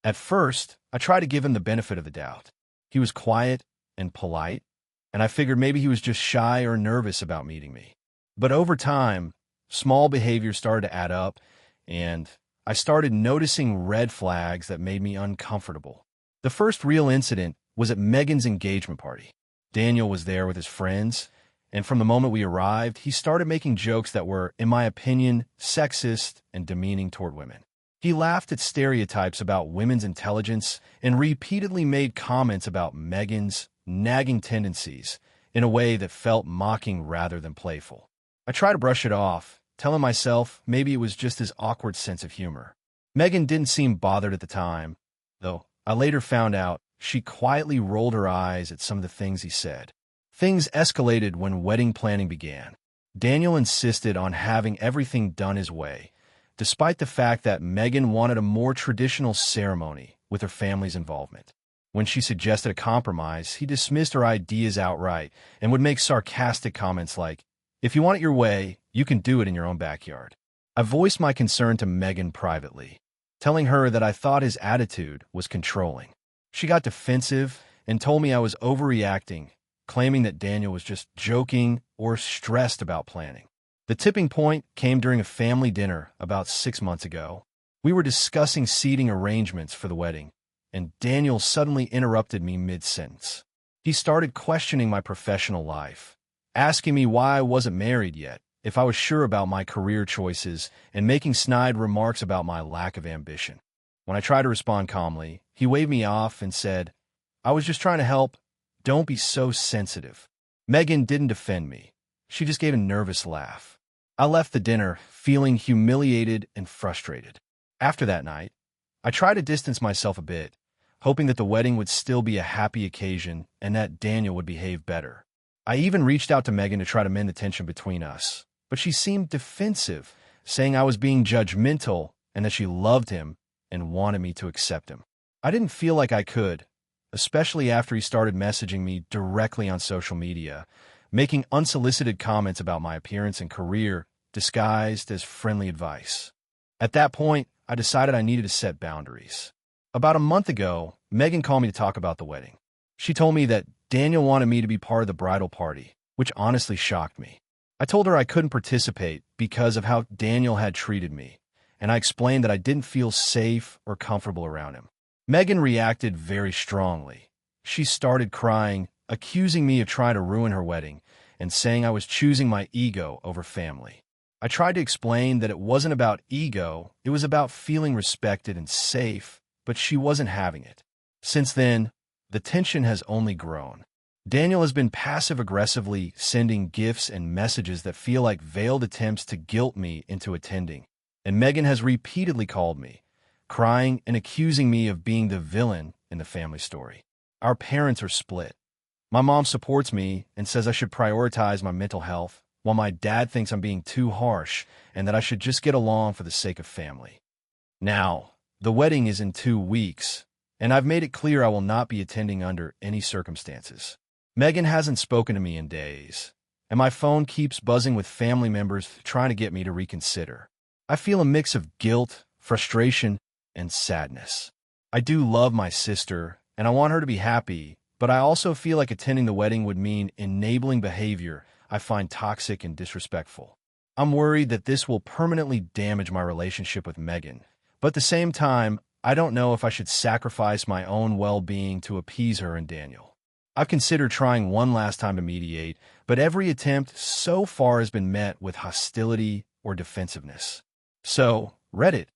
At first, I tried to give him the benefit of the doubt. He was quiet and polite, and I figured maybe he was just shy or nervous about meeting me. But over time, small behaviors started to add up, and I started noticing red flags that made me uncomfortable. The first real incident was at Megan's engagement party. Daniel was there with his friends, and from the moment we arrived, he started making jokes that were, in my opinion, sexist and demeaning toward women. He laughed at stereotypes about women's intelligence and repeatedly made comments about Megan's nagging tendencies in a way that felt mocking rather than playful. I tried to brush it off, telling myself maybe it was just his awkward sense of humor. Megan didn't seem bothered at the time, though I later found out she quietly rolled her eyes at some of the things he said. Things escalated when wedding planning began. Daniel insisted on having everything done his way, despite the fact that Megan wanted a more traditional ceremony with her family's involvement. When she suggested a compromise, he dismissed her ideas outright and would make sarcastic comments like, "If you want it your way, you can do it in your own backyard." I voiced my concern to Megan privately, telling her that I thought his attitude was controlling. She got defensive and told me I was overreacting, claiming that Daniel was just joking or stressed about planning. The tipping point came during a family dinner about 6 months ago. We were discussing seating arrangements for the wedding, and Daniel suddenly interrupted me mid-sentence. He started questioning my professional life, asking me why I wasn't married yet, if I was sure about my career choices, and making snide remarks about my lack of ambition. When I tried to respond calmly, he waved me off and said, "I was just trying to help. Don't be so sensitive." Megan didn't defend me. She just gave a nervous laugh. I left the dinner feeling humiliated and frustrated. After that night, I tried to distance myself a bit, hoping that the wedding would still be a happy occasion and that Daniel would behave better. I even reached out to Megan to try to mend the tension between us, but she seemed defensive, saying I was being judgmental and that she loved him and wanted me to accept him. I didn't feel like I could, especially after he started messaging me directly on social media, making unsolicited comments about my appearance and career disguised as friendly advice. At that point, I decided I needed to set boundaries. About a month ago, Megan called me to talk about the wedding. She told me that Daniel wanted me to be part of the bridal party, which honestly shocked me. I told her I couldn't participate because of how Daniel had treated me, and I explained that I didn't feel safe or comfortable around him. Megan reacted very strongly. She started crying, accusing me of trying to ruin her wedding, and saying I was choosing my ego over family. I tried to explain that it wasn't about ego, it was about feeling respected and safe, but she wasn't having it. Since then, the tension has only grown. Daniel has been passive-aggressively sending gifts and messages that feel like veiled attempts to guilt me into attending. And Megan has repeatedly called me, crying and accusing me of being the villain in the family story. Our parents are split. My mom supports me and says I should prioritize my mental health, while my dad thinks I'm being too harsh and that I should just get along for the sake of family. Now, the wedding is in 2 weeks, and I've made it clear I will not be attending under any circumstances. Megan hasn't spoken to me in days, and my phone keeps buzzing with family members trying to get me to reconsider. I feel a mix of guilt, frustration, and sadness. I do love my sister, and I want her to be happy, but I also feel like attending the wedding would mean enabling behavior I find toxic and disrespectful. I'm worried that this will permanently damage my relationship with Megan, but at the same time, I don't know if I should sacrifice my own well-being to appease her and Daniel. I've considered trying one last time to mediate, but every attempt so far has been met with hostility or defensiveness. So, Reddit,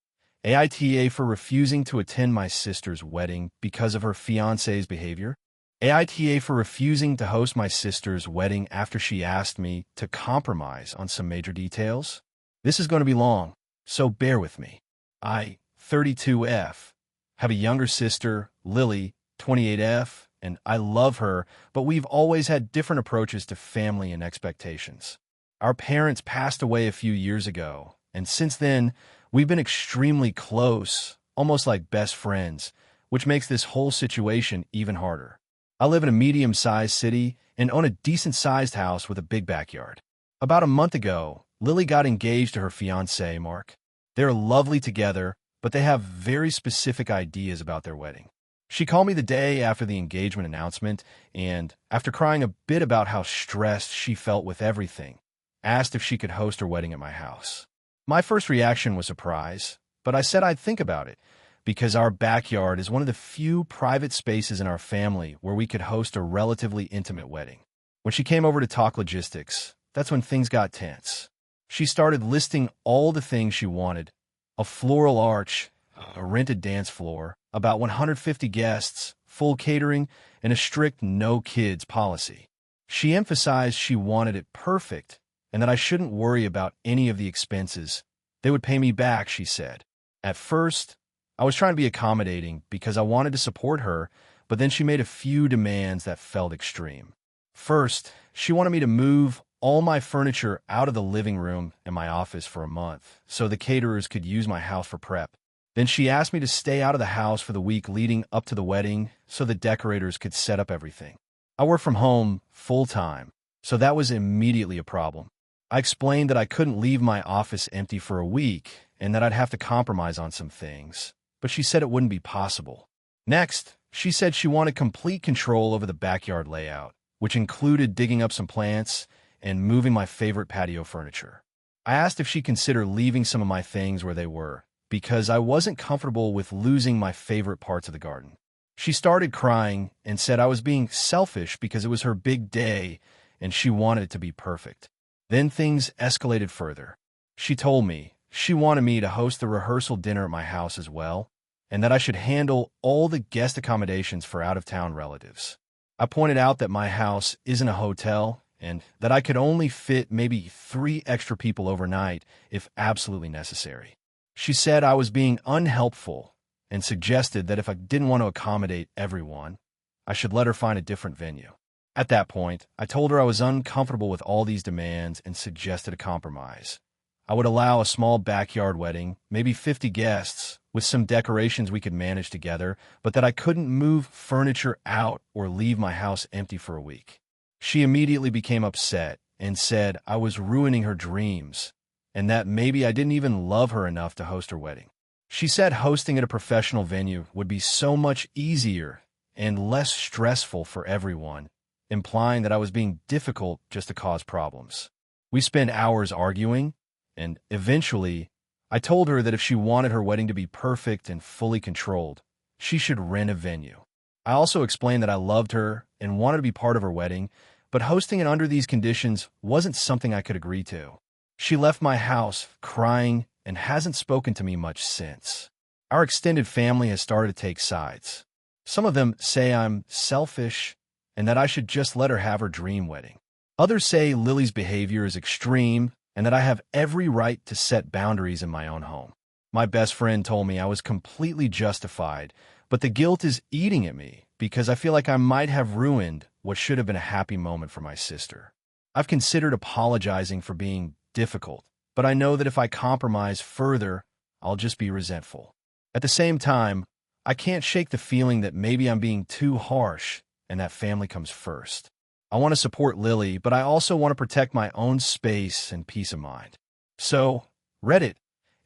AITA for refusing to attend my sister's wedding because of her fiancé's behavior. AITA for refusing to host my sister's wedding after she asked me to compromise on some major details. This is going to be long, so bear with me. I, 32F, have a younger sister, Lily, 28F, and I love her, but we've always had different approaches to family and expectations. Our parents passed away a few years ago, and since then, we've been extremely close, almost like best friends, which makes this whole situation even harder. I live in a medium-sized city and own a decent-sized house with a big backyard. About a month ago, Lily got engaged to her fiancé, Mark. They're lovely together, but they have very specific ideas about their wedding. She called me the day after the engagement announcement, and after crying a bit about how stressed she felt with everything, asked if she could host her wedding at my house. My first reaction was surprise, but I said I'd think about it, because our backyard is one of the few private spaces in our family where we could host a relatively intimate wedding. When she came over to talk logistics, that's when things got tense. She started listing all the things she wanted: a floral arch, a rented dance floor, about 150 guests, full catering, and a strict no kids policy. She emphasized she wanted it perfect and that I shouldn't worry about any of the expenses. They would pay me back, she said. At first, I was trying to be accommodating because I wanted to support her, but then she made a few demands that felt extreme. First, she wanted me to move all my furniture out of the living room and my office for a month so the caterers could use my house for prep. Then she asked me to stay out of the house for the week leading up to the wedding so the decorators could set up everything. I work from home full-time, so that was immediately a problem. I explained that I couldn't leave my office empty for a week and that I'd have to compromise on some things, but she said it wouldn't be possible. Next, she said she wanted complete control over the backyard layout, which included digging up some plants and moving my favorite patio furniture. I asked if she considered leaving some of my things where they were, because I wasn't comfortable with losing my favorite parts of the garden. She started crying and said I was being selfish because it was her big day and she wanted it to be perfect. Then things escalated further. She told me she wanted me to host the rehearsal dinner at my house as well, and that I should handle all the guest accommodations for out-of-town relatives. I pointed out that my house isn't a hotel and that I could only fit maybe 3 extra people overnight if absolutely necessary. She said I was being unhelpful and suggested that if I didn't want to accommodate everyone, I should let her find a different venue. At that point, I told her I was uncomfortable with all these demands and suggested a compromise. I would allow a small backyard wedding, maybe 50 guests, with some decorations we could manage together, but that I couldn't move furniture out or leave my house empty for a week. She immediately became upset and said I was ruining her dreams and that maybe I didn't even love her enough to host her wedding. She said hosting at a professional venue would be so much easier and less stressful for everyone, implying that I was being difficult just to cause problems. We spent hours arguing, and eventually, I told her that if she wanted her wedding to be perfect and fully controlled, she should rent a venue. I also explained that I loved her and wanted to be part of her wedding, but hosting it under these conditions wasn't something I could agree to. She left my house crying and hasn't spoken to me much since. Our extended family has started to take sides. Some of them say I'm selfish and that I should just let her have her dream wedding. Others say Lily's behavior is extreme and that I have every right to set boundaries in my own home. My best friend told me I was completely justified, but the guilt is eating at me because I feel like I might have ruined what should have been a happy moment for my sister. I've considered apologizing for being difficult, but I know that if I compromise further, I'll just be resentful. At the same time, I can't shake the feeling that maybe I'm being too harsh and that family comes first. I want to support Lily, but I also want to protect my own space and peace of mind. So, Reddit,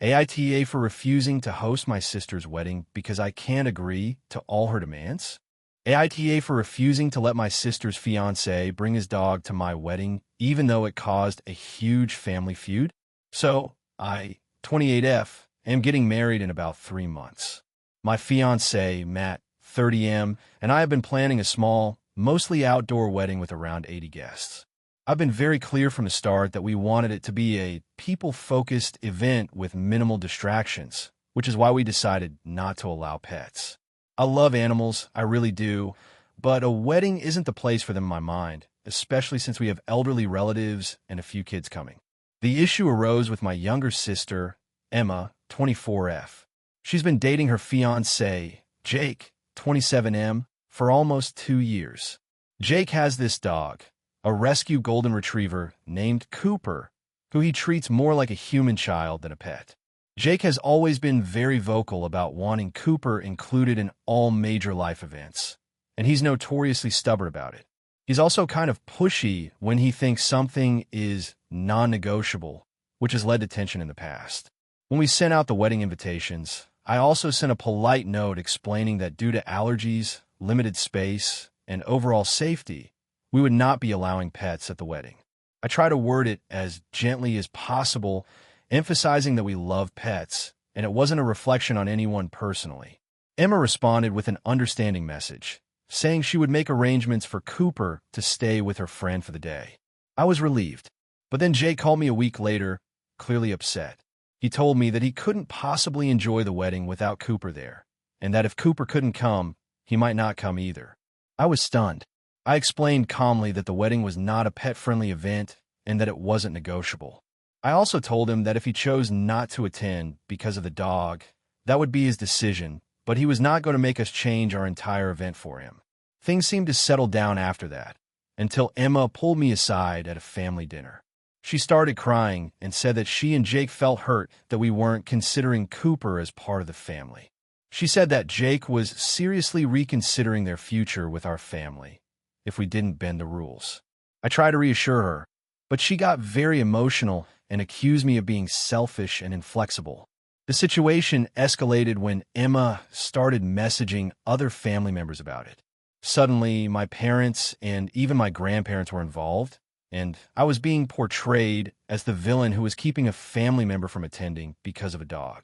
AITA for refusing to host my sister's wedding because I can't agree to all her demands? AITA for refusing to let my sister's fiancé bring his dog to my wedding even though it caused a huge family feud? So, I, 28F, am getting married in about 3 months. My fiancé, Matt, 30M, and I have been planning a small, mostly outdoor wedding with around 80 guests. I've been very clear from the start that we wanted it to be a people-focused event with minimal distractions, which is why we decided not to allow pets. I love animals, I really do, but a wedding isn't the place for them in my mind, especially since we have elderly relatives and a few kids coming. The issue arose with my younger sister, Emma, 24F. She's been dating her fiancé, Jake, 27M, for almost 2 years. Jake has this dog, a rescue golden retriever named Cooper, who he treats more like a human child than a pet. Jake has always been very vocal about wanting Cooper included in all major life events, and he's notoriously stubborn about it. He's also kind of pushy when he thinks something is non-negotiable, which has led to tension in the past. When we sent out the wedding invitations, I also sent a polite note explaining that due to allergies, limited space, and overall safety, we would not be allowing pets at the wedding. I try to word it as gently as possible, emphasizing that we love pets, and it wasn't a reflection on anyone personally. Emma responded with an understanding message, saying she would make arrangements for Cooper to stay with her friend for the day. I was relieved, but then Jake called me a week later, clearly upset. He told me that he couldn't possibly enjoy the wedding without Cooper there, and that if Cooper couldn't come, he might not come either. I was stunned. I explained calmly that the wedding was not a pet-friendly event and that it wasn't negotiable. I also told him that if he chose not to attend because of the dog, that would be his decision, but he was not going to make us change our entire event for him. Things seemed to settle down after that, until Emma pulled me aside at a family dinner. She started crying and said that she and Jake felt hurt that we weren't considering Cooper as part of the family. She said that Jake was seriously reconsidering their future with our family if we didn't bend the rules. I tried to reassure her, but she got very emotional and accused me of being selfish and inflexible. The situation escalated when Emma started messaging other family members about it. Suddenly, my parents and even my grandparents were involved, and I was being portrayed as the villain who was keeping a family member from attending because of a dog.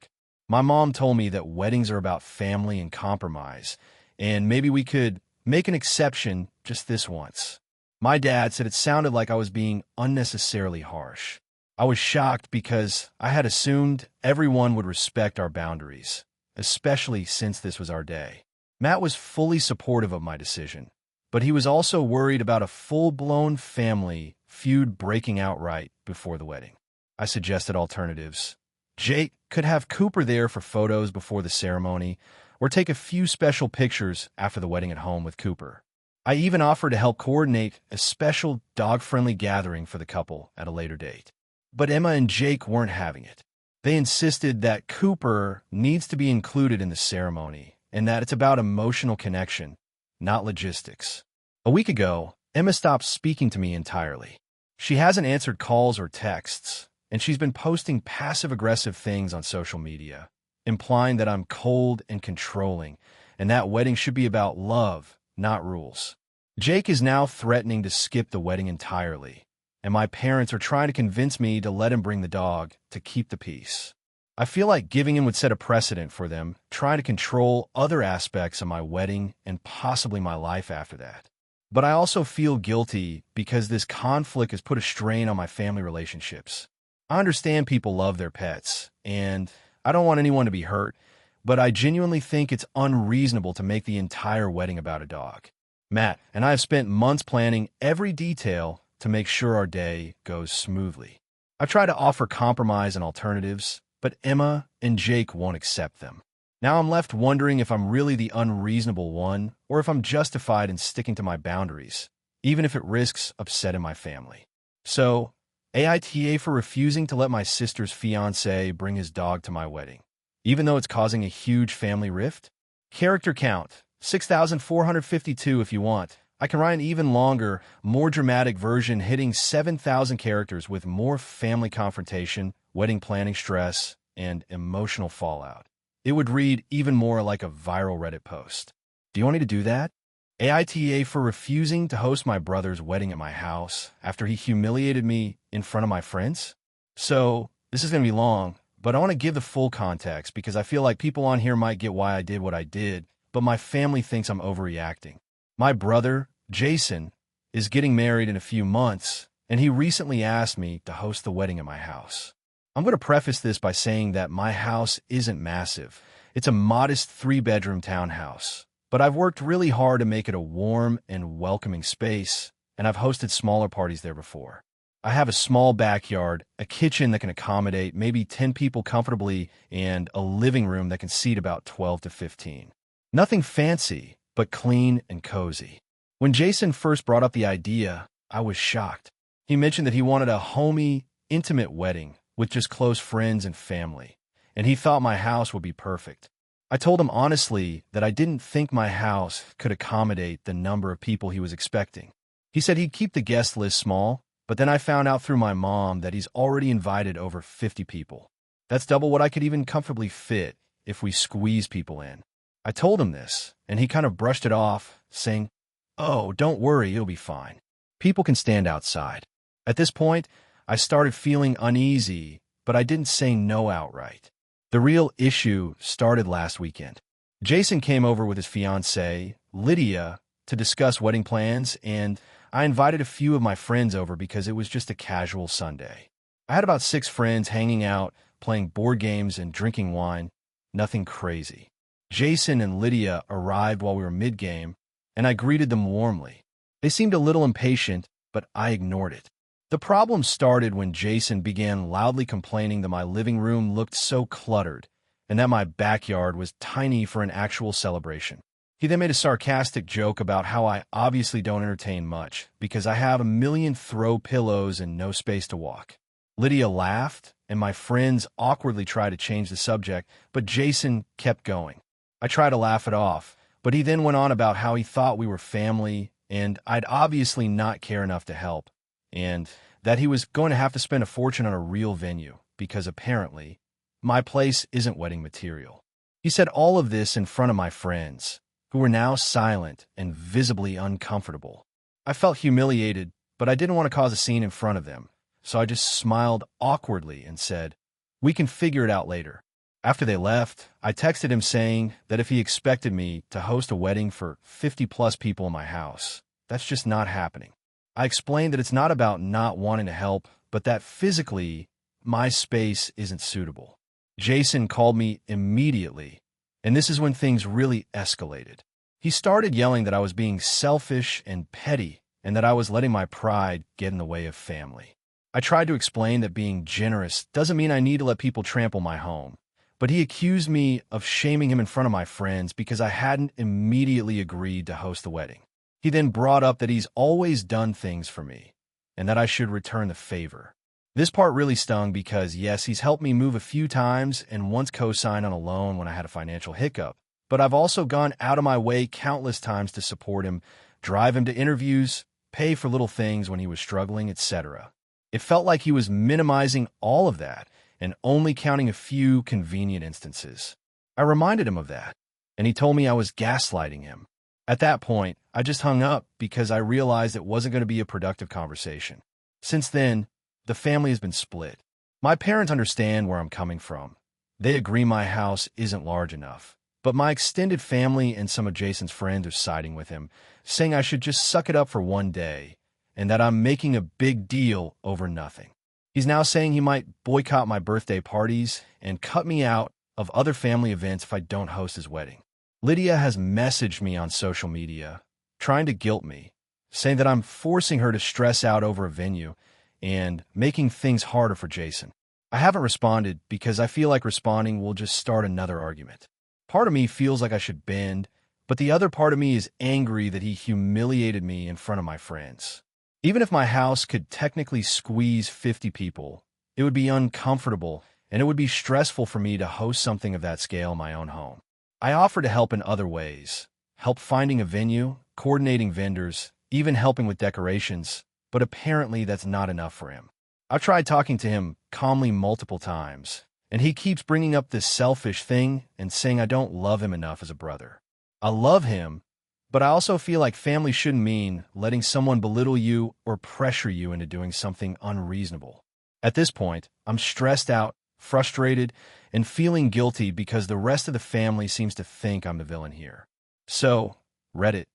My mom told me that weddings are about family and compromise, and maybe we could make an exception just this once. My dad said it sounded like I was being unnecessarily harsh. I was shocked because I had assumed everyone would respect our boundaries, especially since this was our day. Matt was fully supportive of my decision, but he was also worried about a full-blown family feud breaking out right before the wedding. I suggested alternatives. Jake could have Cooper there for photos before the ceremony, or take a few special pictures after the wedding at home with Cooper. I even offered to help coordinate a special dog-friendly gathering for the couple at a later date. But Emma and Jake weren't having it. They insisted that Cooper needs to be included in the ceremony, and that it's about emotional connection, not logistics. A week ago, Emma stopped speaking to me entirely. She hasn't answered calls or texts, and she's been posting passive-aggressive things on social media, implying that I'm cold and controlling, and that wedding should be about love, not rules. Jake is now threatening to skip the wedding entirely, and my parents are trying to convince me to let him bring the dog to keep the peace. I feel like giving in would set a precedent for them, trying to control other aspects of my wedding and possibly my life after that. But I also feel guilty because this conflict has put a strain on my family relationships. I understand people love their pets, and I don't want anyone to be hurt, but I genuinely think it's unreasonable to make the entire wedding about a dog. Matt and I have spent months planning every detail to make sure our day goes smoothly. I try to offer compromise and alternatives, but Emma and Jake won't accept them. Now I'm left wondering if I'm really the unreasonable one or if I'm justified in sticking to my boundaries, even if it risks upsetting my family. So, AITA for refusing to let my sister's fiancé bring his dog to my wedding, even though it's causing a huge family rift? Character count, 6,452 if you want. I can write an even longer, more dramatic version hitting 7,000 characters with more family confrontation, wedding planning stress, and emotional fallout. It would read even more like a viral Reddit post. Do you want me to do that? AITA for refusing to host my brother's wedding at my house after he humiliated me in front of my friends? So, this is going to be long, but I want to give the full context because I feel like people on here might get why I did what I did, but my family thinks I'm overreacting. My brother, Jason, is getting married in a few months, and he recently asked me to host the wedding at my house. I'm going to preface this by saying that my house isn't massive. It's a modest 3-bedroom townhouse, but I've worked really hard to make it a warm and welcoming space, and I've hosted smaller parties there before. I have a small backyard, a kitchen that can accommodate maybe 10 people comfortably, and a living room that can seat about 12 to 15. Nothing fancy, but clean and cozy. When Jason first brought up the idea, I was shocked. He mentioned that he wanted a homey, intimate wedding with just close friends and family, and he thought my house would be perfect. I told him honestly that I didn't think my house could accommodate the number of people he was expecting. He said he'd keep the guest list small, but then I found out through my mom that he's already invited over 50 people. That's double what I could even comfortably fit if we squeeze people in. I told him this, and he kind of brushed it off, saying, "Oh, don't worry, it'll be fine. People can stand outside." At this point, I started feeling uneasy, but I didn't say no outright. The real issue started last weekend. Jason came over with his fiancée, Lydia, to discuss wedding plans, and I invited a few of my friends over because it was just a casual Sunday. I had about 6 friends hanging out, playing board games and drinking wine, nothing crazy. Jason and Lydia arrived while we were mid-game, and I greeted them warmly. They seemed a little impatient, but I ignored it. The problem started when Jason began loudly complaining that my living room looked so cluttered and that my backyard was tiny for an actual celebration. He then made a sarcastic joke about how I obviously don't entertain much because I have a million throw pillows and no space to walk. Lydia laughed, and my friends awkwardly tried to change the subject, but Jason kept going. I tried to laugh it off, but he then went on about how he thought we were family and I'd obviously not care enough to help, and that he was going to have to spend a fortune on a real venue because apparently my place isn't wedding material. He said all of this in front of my friends, who were now silent and visibly uncomfortable. I felt humiliated, but I didn't want to cause a scene in front of them, so I just smiled awkwardly and said, "We can figure it out later." After they left, I texted him saying that if he expected me to host a wedding for 50-plus people in my house, that's just not happening. I explained that it's not about not wanting to help, but that physically, my space isn't suitable. Jason called me immediately, and this is when things really escalated. He started yelling that I was being selfish and petty, and that I was letting my pride get in the way of family. I tried to explain that being generous doesn't mean I need to let people trample my home, but he accused me of shaming him in front of my friends because I hadn't immediately agreed to host the wedding. He then brought up that he's always done things for me, and that I should return the favor. This part really stung because, yes, he's helped me move a few times and once co-signed on a loan when I had a financial hiccup, but I've also gone out of my way countless times to support him, drive him to interviews, pay for little things when he was struggling, etc. It felt like he was minimizing all of that and only counting a few convenient instances. I reminded him of that, and he told me I was gaslighting him. At that point, I just hung up because I realized it wasn't going to be a productive conversation. Since then, the family has been split. My parents understand where I'm coming from. They agree my house isn't large enough. But my extended family and some of Jason's friends are siding with him, saying I should just suck it up for one day, and that I'm making a big deal over nothing. He's now saying he might boycott my birthday parties and cut me out of other family events if I don't host his wedding. Lydia has messaged me on social media, trying to guilt me, saying that I'm forcing her to stress out over a venue and making things harder for Jason. I haven't responded because I feel like responding will just start another argument. Part of me feels like I should bend, but the other part of me is angry that he humiliated me in front of my friends. Even if my house could technically squeeze 50 people, it would be uncomfortable and it would be stressful for me to host something of that scale in my own home. I offer to help in other ways, help finding a venue, coordinating vendors, even helping with decorations, but apparently that's not enough for him. I've tried talking to him calmly multiple times, and he keeps bringing up this selfish thing and saying I don't love him enough as a brother. I love him, but I also feel like family shouldn't mean letting someone belittle you or pressure you into doing something unreasonable. At this point, I'm stressed out, frustrated, and feeling guilty because the rest of the family seems to think I'm the villain here. So, Reddit,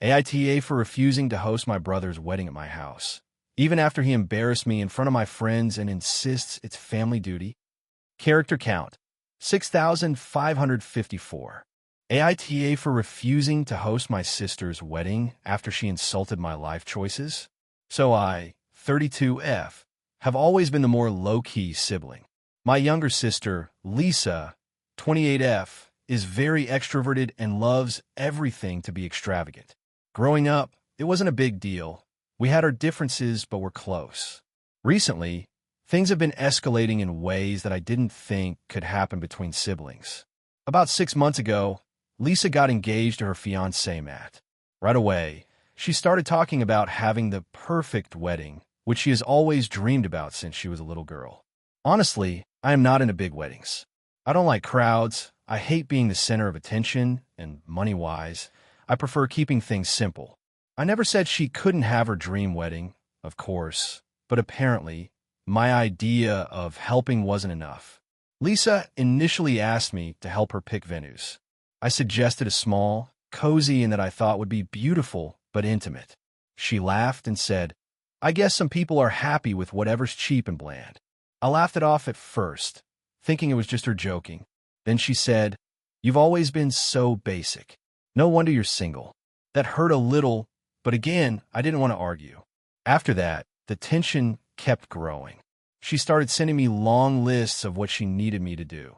AITA for refusing to host my brother's wedding at my house, even after he embarrassed me in front of my friends and insists it's family duty. Character count, 6,554. AITA for refusing to host my sister's wedding after she insulted my life choices. So I, 32F, have always been the more low-key sibling. My younger sister, Lisa, 28F, is very extroverted and loves everything to be extravagant. Growing up, it wasn't a big deal. We had our differences, but we're close. Recently, things have been escalating in ways that I didn't think could happen between siblings. About 6 months ago, Lisa got engaged to her fiancé, Matt. Right away, she started talking about having the perfect wedding, which she has always dreamed about since she was a little girl. Honestly, I am not into big weddings. I don't like crowds, I hate being the center of attention, and money-wise, I prefer keeping things simple. I never said she couldn't have her dream wedding, of course, but apparently, my idea of helping wasn't enough. Lisa initially asked me to help her pick venues. I suggested a small, cozy, and that I thought would be beautiful but intimate. She laughed and said, I guess some people are happy with whatever's cheap and bland. I laughed it off at first, thinking it was just her joking. Then she said, You've always been so basic. No wonder you're single. That hurt a little, but again, I didn't want to argue. After that, the tension kept growing. She started sending me long lists of what she needed me to do.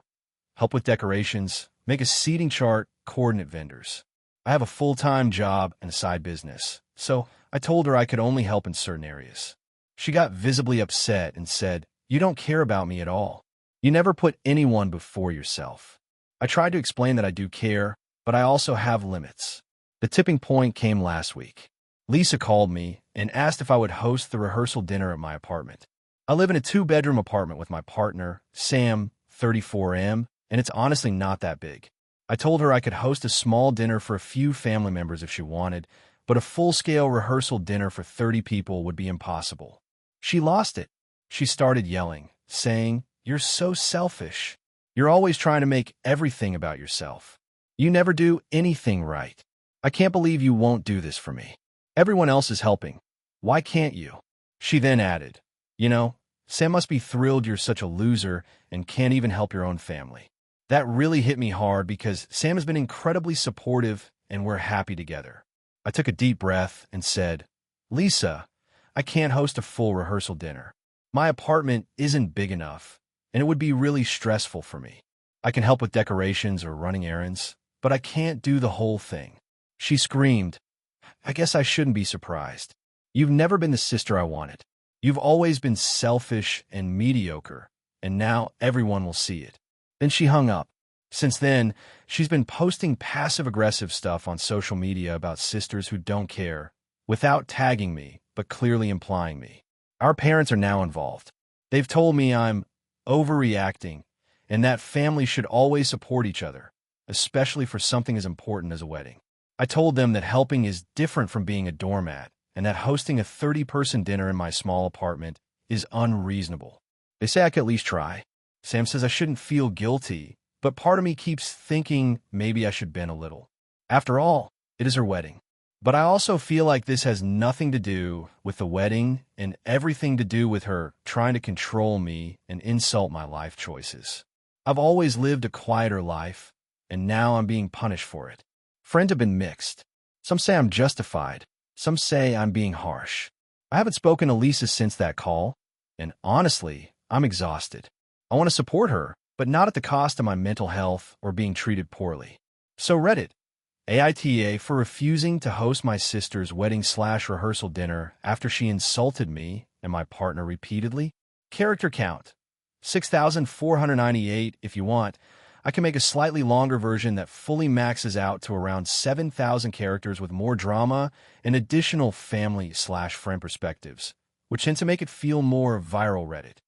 Help with decorations, make a seating chart, coordinate vendors. I have a full-time job and a side business, so I told her I could only help in certain areas. She got visibly upset and said, You don't care about me at all. You never put anyone before yourself. I tried to explain that I do care, but I also have limits. The tipping point came last week. Lisa called me and asked if I would host the rehearsal dinner at my apartment. I live in a 2-bedroom apartment with my partner, Sam, 34M, and it's honestly not that big. I told her I could host a small dinner for a few family members if she wanted, but a full-scale rehearsal dinner for 30 people would be impossible. She lost it. She started yelling, saying, You're so selfish. You're always trying to make everything about yourself. You never do anything right. I can't believe you won't do this for me. Everyone else is helping. Why can't you? She then added, Sam must be thrilled you're such a loser and can't even help your own family. That really hit me hard because Sam has been incredibly supportive and we're happy together. I took a deep breath and said, Lisa, I can't host a full rehearsal dinner. My apartment isn't big enough, and it would be really stressful for me. I can help with decorations or running errands, but I can't do the whole thing. She screamed, I guess I shouldn't be surprised. You've never been the sister I wanted. You've always been selfish and mediocre, and now everyone will see it. Then she hung up. Since then, she's been posting passive-aggressive stuff on social media about sisters who don't care, without tagging me, but clearly implying me. Our parents are now involved. They've told me I'm overreacting, and that families should always support each other, especially for something as important as a wedding. I told them that helping is different from being a doormat, and that hosting a 30-person dinner in my small apartment is unreasonable. They say I could at least try. Sam says I shouldn't feel guilty, but part of me keeps thinking maybe I should bend a little. After all, it is her wedding. But I also feel like this has nothing to do with the wedding and everything to do with her trying to control me and insult my life choices. I've always lived a quieter life, and now I'm being punished for it. Friends have been mixed. Some say I'm justified. Some say I'm being harsh. I haven't spoken to Lisa since that call, and honestly, I'm exhausted. I want to support her, but not at the cost of my mental health or being treated poorly. So Reddit, AITA for refusing to host my sister's wedding/rehearsal dinner after she insulted me and my partner repeatedly. Character count, 6,498 if you want. I can make a slightly longer version that fully maxes out to around 7,000 characters with more drama and additional family/friend perspectives, which tend to make it feel more viral Reddit.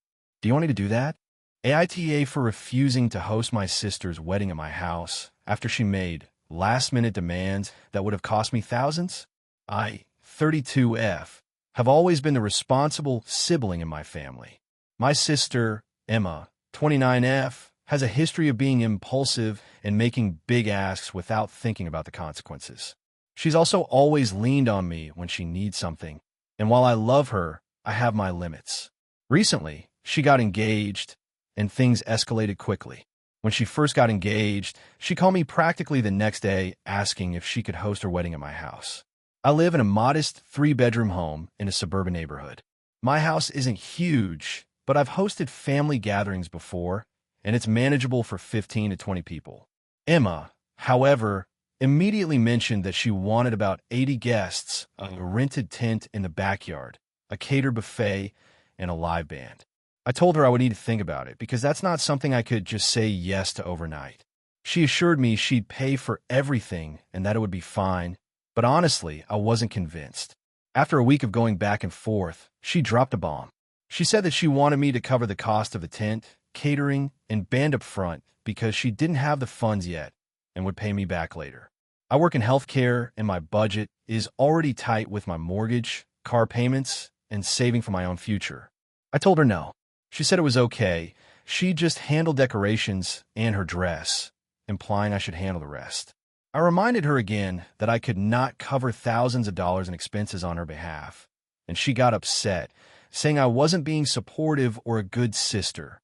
Do you want me to do that? AITA for refusing to host my sister's wedding at my house after she made last-minute demands that would have cost me thousands? I, 32F, have always been the responsible sibling in my family. My sister, Emma, 29F, has a history of being impulsive and making big asks without thinking about the consequences. She's also always leaned on me when she needs something, and while I love her, I have my limits. Recently, she got engaged, and things escalated quickly. When she first got engaged, she called me practically the next day asking if she could host her wedding at my house. I live in a modest 3-bedroom home in a suburban neighborhood. My house isn't huge, but I've hosted family gatherings before, and it's manageable for 15 to 20 people. Emma, however, immediately mentioned that she wanted about 80 guests, a rented tent in the backyard, a catered buffet, and a live band. I told her I would need to think about it because that's not something I could just say yes to overnight. She assured me she'd pay for everything and that it would be fine, but honestly, I wasn't convinced. After a week of going back and forth, she dropped a bomb. She said that she wanted me to cover the cost of the tent, catering, and band up front because she didn't have the funds yet and would pay me back later. I work in healthcare and my budget is already tight with my mortgage, car payments, and saving for my own future. I told her no. She said it was okay. She'd just handle decorations and her dress, implying I should handle the rest. I reminded her again that I could not cover thousands of dollars in expenses on her behalf, and she got upset, saying I wasn't being supportive or a good sister.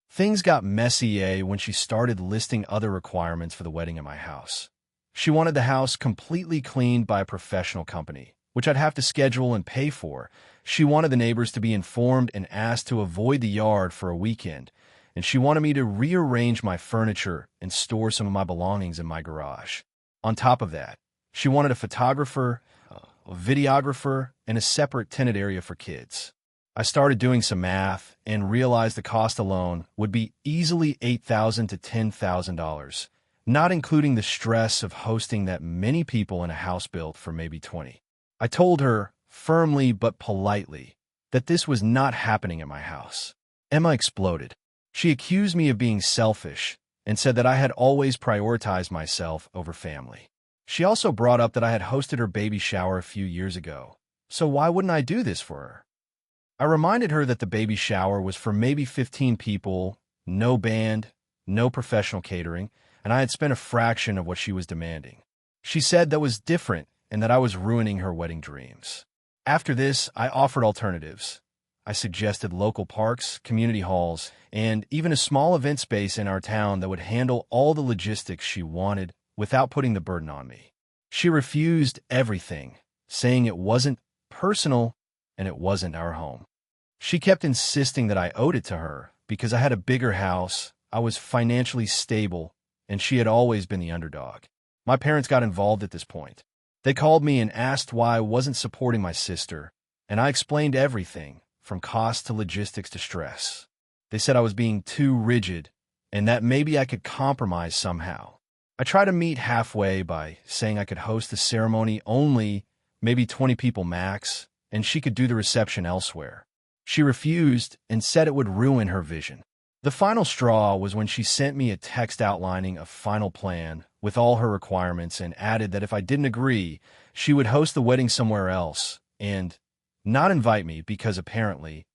Things got messy when she started listing other requirements for the wedding at my house. She wanted the house completely cleaned by a professional company, which I'd have to schedule and pay for. She wanted the neighbors to be informed and asked to avoid the yard for a weekend, and she wanted me to rearrange my furniture and store some of my belongings in my garage. On top of that, she wanted a photographer, a videographer, and a separate tenant area for kids. I started doing some math and realized the cost alone would be easily $8,000 to $10,000, not including the stress of hosting that many people in a house built for maybe 20. I told her, firmly but politely, that this was not happening at my house. Emma exploded. She accused me of being selfish and said that I had always prioritized myself over family. She also brought up that I had hosted her baby shower a few years ago, so why wouldn't I do this for her? I reminded her that the baby shower was for maybe 15 people, no band, no professional catering, and I had spent a fraction of what she was demanding. She said that was different and that I was ruining her wedding dreams. After this, I offered alternatives. I suggested local parks, community halls, and even a small event space in our town that would handle all the logistics she wanted without putting the burden on me. She refused everything, saying it wasn't personal and it wasn't our home. She kept insisting that I owed it to her because I had a bigger house, I was financially stable, and she had always been the underdog. My parents got involved at this point. They called me and asked why I wasn't supporting my sister, and I explained everything, from cost to logistics to stress. They said I was being too rigid, and that maybe I could compromise somehow. I tried to meet halfway by saying I could host the ceremony only, maybe 20 people max, and she could do the reception elsewhere. She refused and said it would ruin her vision. The final straw was when she sent me a text outlining a final plan with all her requirements and added that if I didn't agree, she would host the wedding somewhere else and not invite me because apparently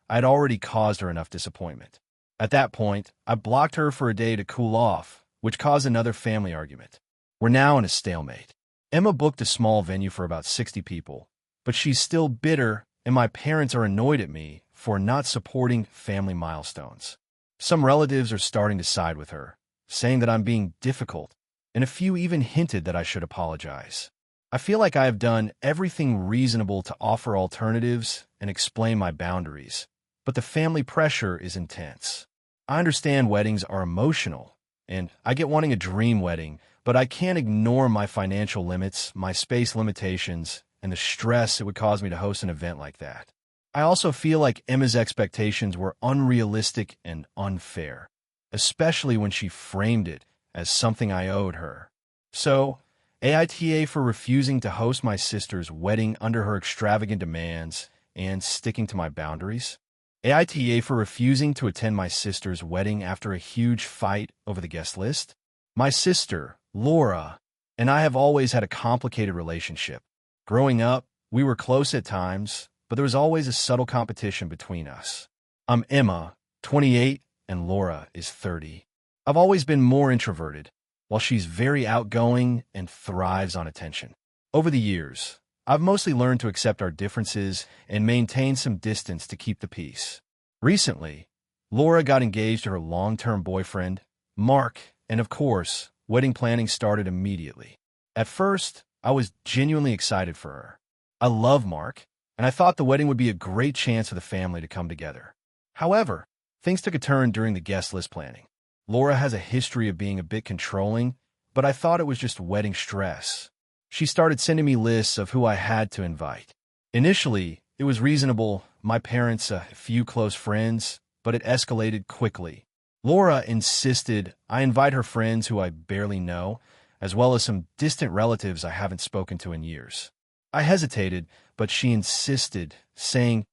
I'd already caused her enough disappointment. At that point, I blocked her for a day to cool off, which caused another family argument. We're now in a stalemate. Emma booked a small venue for about 60 people, but she's still bitter, and my parents are annoyed at me for not supporting family milestones. Some relatives are starting to side with her, saying that I'm being difficult, and a few even hinted that I should apologize. I feel like I have done everything reasonable to offer alternatives and explain my boundaries, but the family pressure is intense. I understand weddings are emotional, and I get wanting a dream wedding, but I can't ignore my financial limits, my space limitations, and the stress it would cause me to host an event like that. I also feel like Emma's expectations were unrealistic and unfair, especially when she framed it as something I owed her. So, AITA for refusing to host my sister's wedding under her extravagant demands and sticking to my boundaries. AITA for refusing to attend my sister's wedding after a huge fight over the guest list. My sister, Laura, and I have always had a complicated relationship. Growing up, we were close at times, but there was always a subtle competition between us. I'm Emma, 28, and Laura is 30. I've always been more introverted, while she's very outgoing and thrives on attention. Over the years, I've mostly learned to accept our differences and maintain some distance to keep the peace. Recently, Laura got engaged to her long-term boyfriend, Mark, and of course, wedding planning started immediately. At first, I was genuinely excited for her. I love Mark, and I thought the wedding would be a great chance for the family to come together. However, things took a turn during the guest list planning. Laura has a history of being a bit controlling, but I thought it was just wedding stress. She started sending me lists of who I had to invite. Initially, it was reasonable, my parents, a few close friends, but it escalated quickly. Laura insisted I invite her friends who I barely know, as well as some distant relatives I haven't spoken to in years. I hesitated, but she insisted, saying,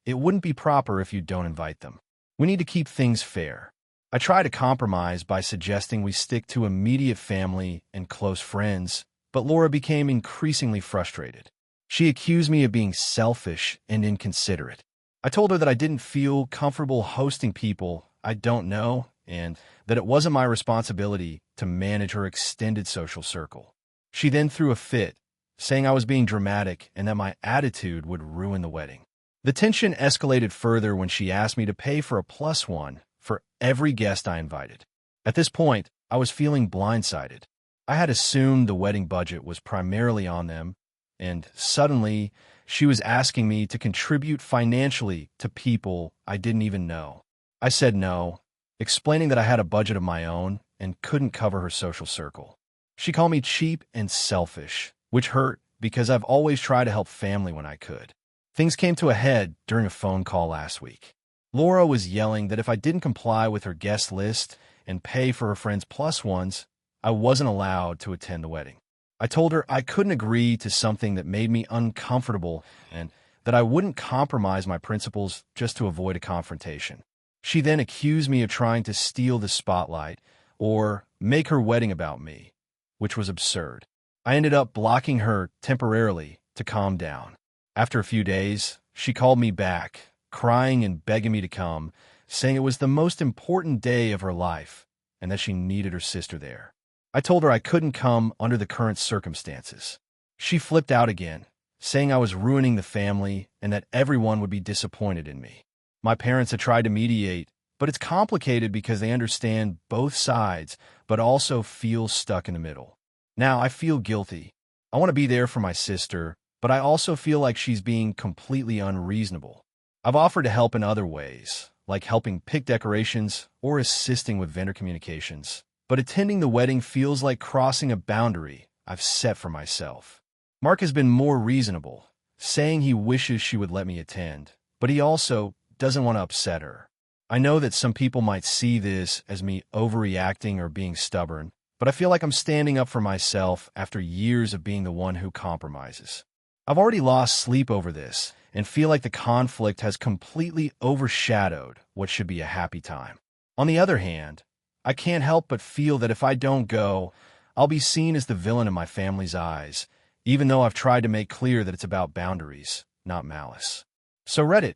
"It wouldn't be proper if you don't invite them. We need to keep things fair." I tried to compromise by suggesting we stick to immediate family and close friends, but Laura became increasingly frustrated. She accused me of being selfish and inconsiderate. I told her that I didn't feel comfortable hosting people I don't know and that it wasn't my responsibility to manage her extended social circle. She then threw a fit, saying I was being dramatic and that my attitude would ruin the wedding. The tension escalated further when she asked me to pay for a +1 for every guest I invited. At this point, I was feeling blindsided. I had assumed the wedding budget was primarily on them, and suddenly she was asking me to contribute financially to people I didn't even know. I said no, explaining that I had a budget of my own and couldn't cover her social circle. She called me cheap and selfish, which hurt because I've always tried to help family when I could. Things came to a head during a phone call last week. Laura was yelling that if I didn't comply with her guest list and pay for her friends' +1s, I wasn't allowed to attend the wedding. I told her I couldn't agree to something that made me uncomfortable and that I wouldn't compromise my principles just to avoid a confrontation. She then accused me of trying to steal the spotlight or make her wedding about me, which was absurd. I ended up blocking her temporarily to calm down. After a few days, she called me back, crying and begging me to come, saying it was the most important day of her life and that she needed her sister there. I told her I couldn't come under the current circumstances. She flipped out again, saying I was ruining the family and that everyone would be disappointed in me. My parents had tried to mediate, but it's complicated because they understand both sides, but also feel stuck in the middle. Now I feel guilty. I want to be there for my sister, but I also feel like she's being completely unreasonable. I've offered to help in other ways, like helping pick decorations or assisting with vendor communications. But attending the wedding feels like crossing a boundary I've set for myself. Mark has been more reasonable, saying he wishes she would let me attend, but he also doesn't want to upset her. I know that some people might see this as me overreacting or being stubborn, but I feel like I'm standing up for myself after years of being the one who compromises. I've already lost sleep over this and feel like the conflict has completely overshadowed what should be a happy time. On the other hand, I can't help but feel that if I don't go, I'll be seen as the villain in my family's eyes, even though I've tried to make clear that it's about boundaries, not malice. So Reddit,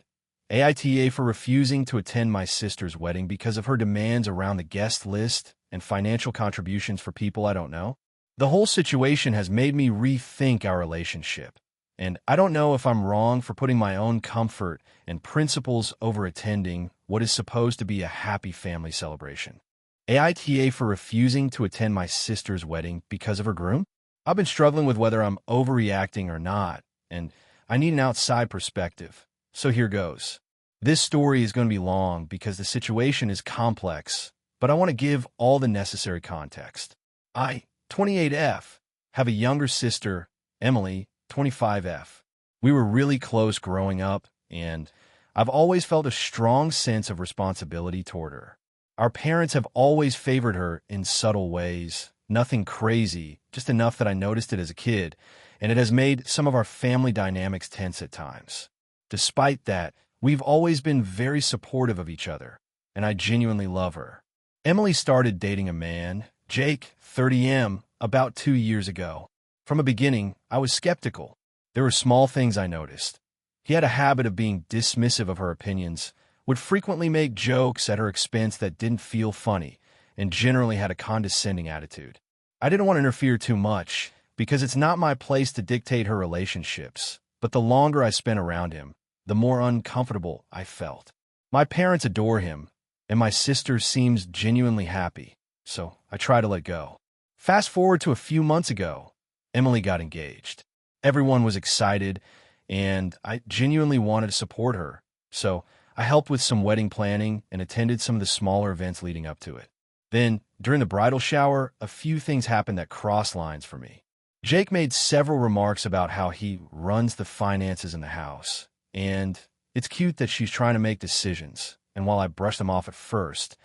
AITA for refusing to attend my sister's wedding because of her demands around the guest list and financial contributions for people I don't know? The whole situation has made me rethink our relationship, and I don't know if I'm wrong for putting my own comfort and principles over attending what is supposed to be a happy family celebration. AITA for refusing to attend my sister's wedding because of her groom? I've been struggling with whether I'm overreacting or not, and I need an outside perspective. So here goes. This story is going to be long because the situation is complex, but I want to give all the necessary context. I, 28F, have a younger sister, Emily, 25F. We were really close growing up, and I've always felt a strong sense of responsibility toward her. Our parents have always favored her in subtle ways, nothing crazy, just enough that I noticed it as a kid, and it has made some of our family dynamics tense at times. Despite that, we've always been very supportive of each other, and I genuinely love her. Emily started dating a man, Jake, 30M, about 2 years ago. From the beginning, I was skeptical. There were small things I noticed. He had a habit of being dismissive of her opinions, would frequently make jokes at her expense that didn't feel funny, and generally had a condescending attitude. I didn't want to interfere too much, because it's not my place to dictate her relationships, but the longer I spent around him, the more uncomfortable I felt. My parents adore him, and my sister seems genuinely happy, so I try to let go. Fast forward to a few months ago, Emily got engaged. Everyone was excited, and I genuinely wanted to support her, so I helped with some wedding planning and attended some of the smaller events leading up to it. Then, during the bridal shower, a few things happened that crossed lines for me. Jake made several remarks about how he runs the finances in the house, and it's cute that she's trying to make decisions, and while I brushed them off at first,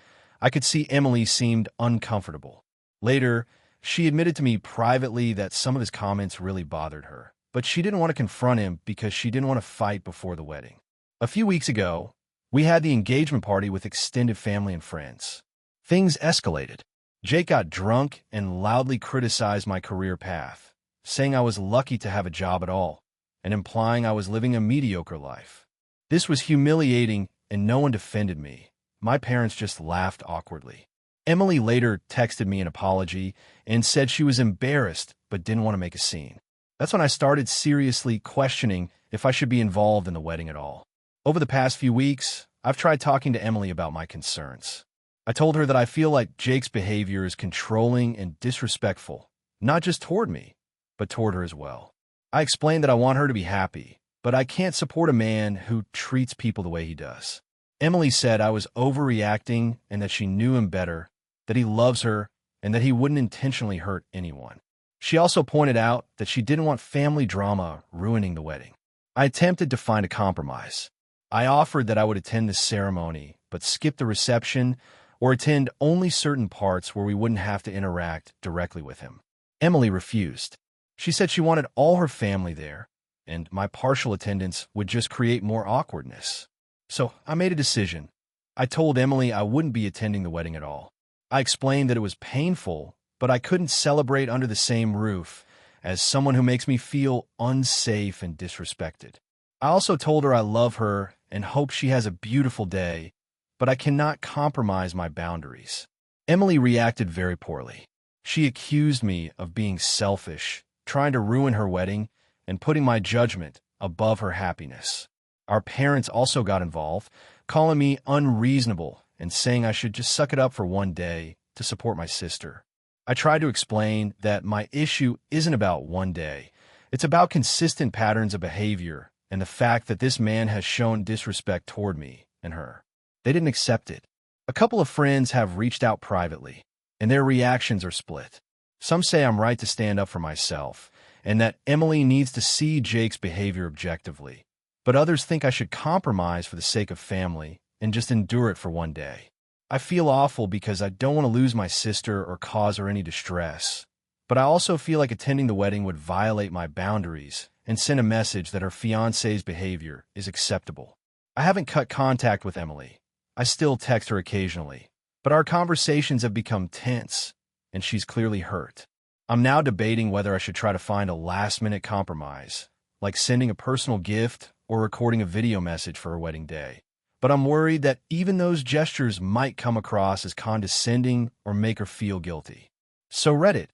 I could see Emily seemed uncomfortable. Later, she admitted to me privately that some of his comments really bothered her, but she didn't want to confront him because she didn't want to fight before the wedding. A few weeks ago, we had the engagement party with extended family and friends. Things escalated. Jake got drunk and loudly criticized my career path, saying I was lucky to have a job at all, and implying I was living a mediocre life. This was humiliating, and no one defended me. My parents just laughed awkwardly. Emily later texted me an apology and said she was embarrassed but didn't want to make a scene. That's when I started seriously questioning if I should be involved in the wedding at all. Over the past few weeks, I've tried talking to Emily about my concerns. I told her that I feel like Jake's behavior is controlling and disrespectful, not just toward me, but toward her as well. I explained that I want her to be happy, but I can't support a man who treats people the way he does. Emily said I was overreacting and that she knew him better, that he loves her, and that he wouldn't intentionally hurt anyone. She also pointed out that she didn't want family drama ruining the wedding. I attempted to find a compromise. I offered that I would attend the ceremony, but skip the reception or attend only certain parts where we wouldn't have to interact directly with him. Emily refused. She said she wanted all her family there, and my partial attendance would just create more awkwardness. So I made a decision. I told Emily I wouldn't be attending the wedding at all. I explained that it was painful, but I couldn't celebrate under the same roof as someone who makes me feel unsafe and disrespected. I also told her I love her and hope she has a beautiful day, but I cannot compromise my boundaries. Emily reacted very poorly. She accused me of being selfish, trying to ruin her wedding, and putting my judgment above her happiness. Our parents also got involved, calling me unreasonable and saying I should just suck it up for one day to support my sister. I tried to explain that my issue isn't about one day. It's about consistent patterns of behavior and the fact that this man has shown disrespect toward me and her. They didn't accept it. A couple of friends have reached out privately, and their reactions are split. Some say I'm right to stand up for myself, and that Emily needs to see Jake's behavior objectively. But others think I should compromise for the sake of family and just endure it for one day. I feel awful because I don't want to lose my sister or cause her any distress. But I also feel like attending the wedding would violate my boundaries and send a message that her fiancé's behavior is acceptable. I haven't cut contact with Emily. I still text her occasionally, but our conversations have become tense, and she's clearly hurt. I'm now debating whether I should try to find a last-minute compromise, like sending a personal gift or recording a video message for her wedding day. But I'm worried that even those gestures might come across as condescending or make her feel guilty. So Reddit,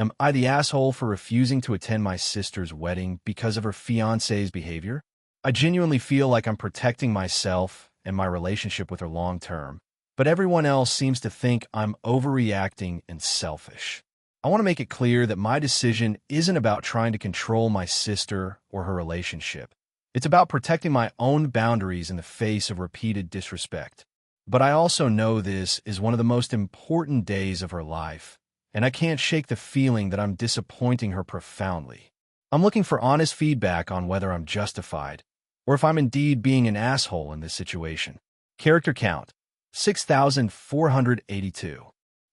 Am I the asshole for refusing to attend my sister's wedding because of her fiancé's behavior? I genuinely feel like I'm protecting myself and my relationship with her long term, but everyone else seems to think I'm overreacting and selfish. I want to make it clear that my decision isn't about trying to control my sister or her relationship. It's about protecting my own boundaries in the face of repeated disrespect. But I also know this is one of the most important days of her life, and I can't shake the feeling that I'm disappointing her profoundly. I'm looking for honest feedback on whether I'm justified, or if I'm indeed being an asshole in this situation. Character count, 6,482.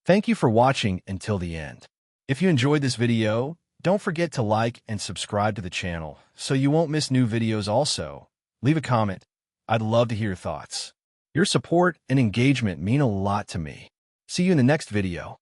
Thank you for watching until the end. If you enjoyed this video, don't forget to like and subscribe to the channel so you won't miss new videos also. Leave a comment. I'd love to hear your thoughts. Your support and engagement mean a lot to me. See you in the next video.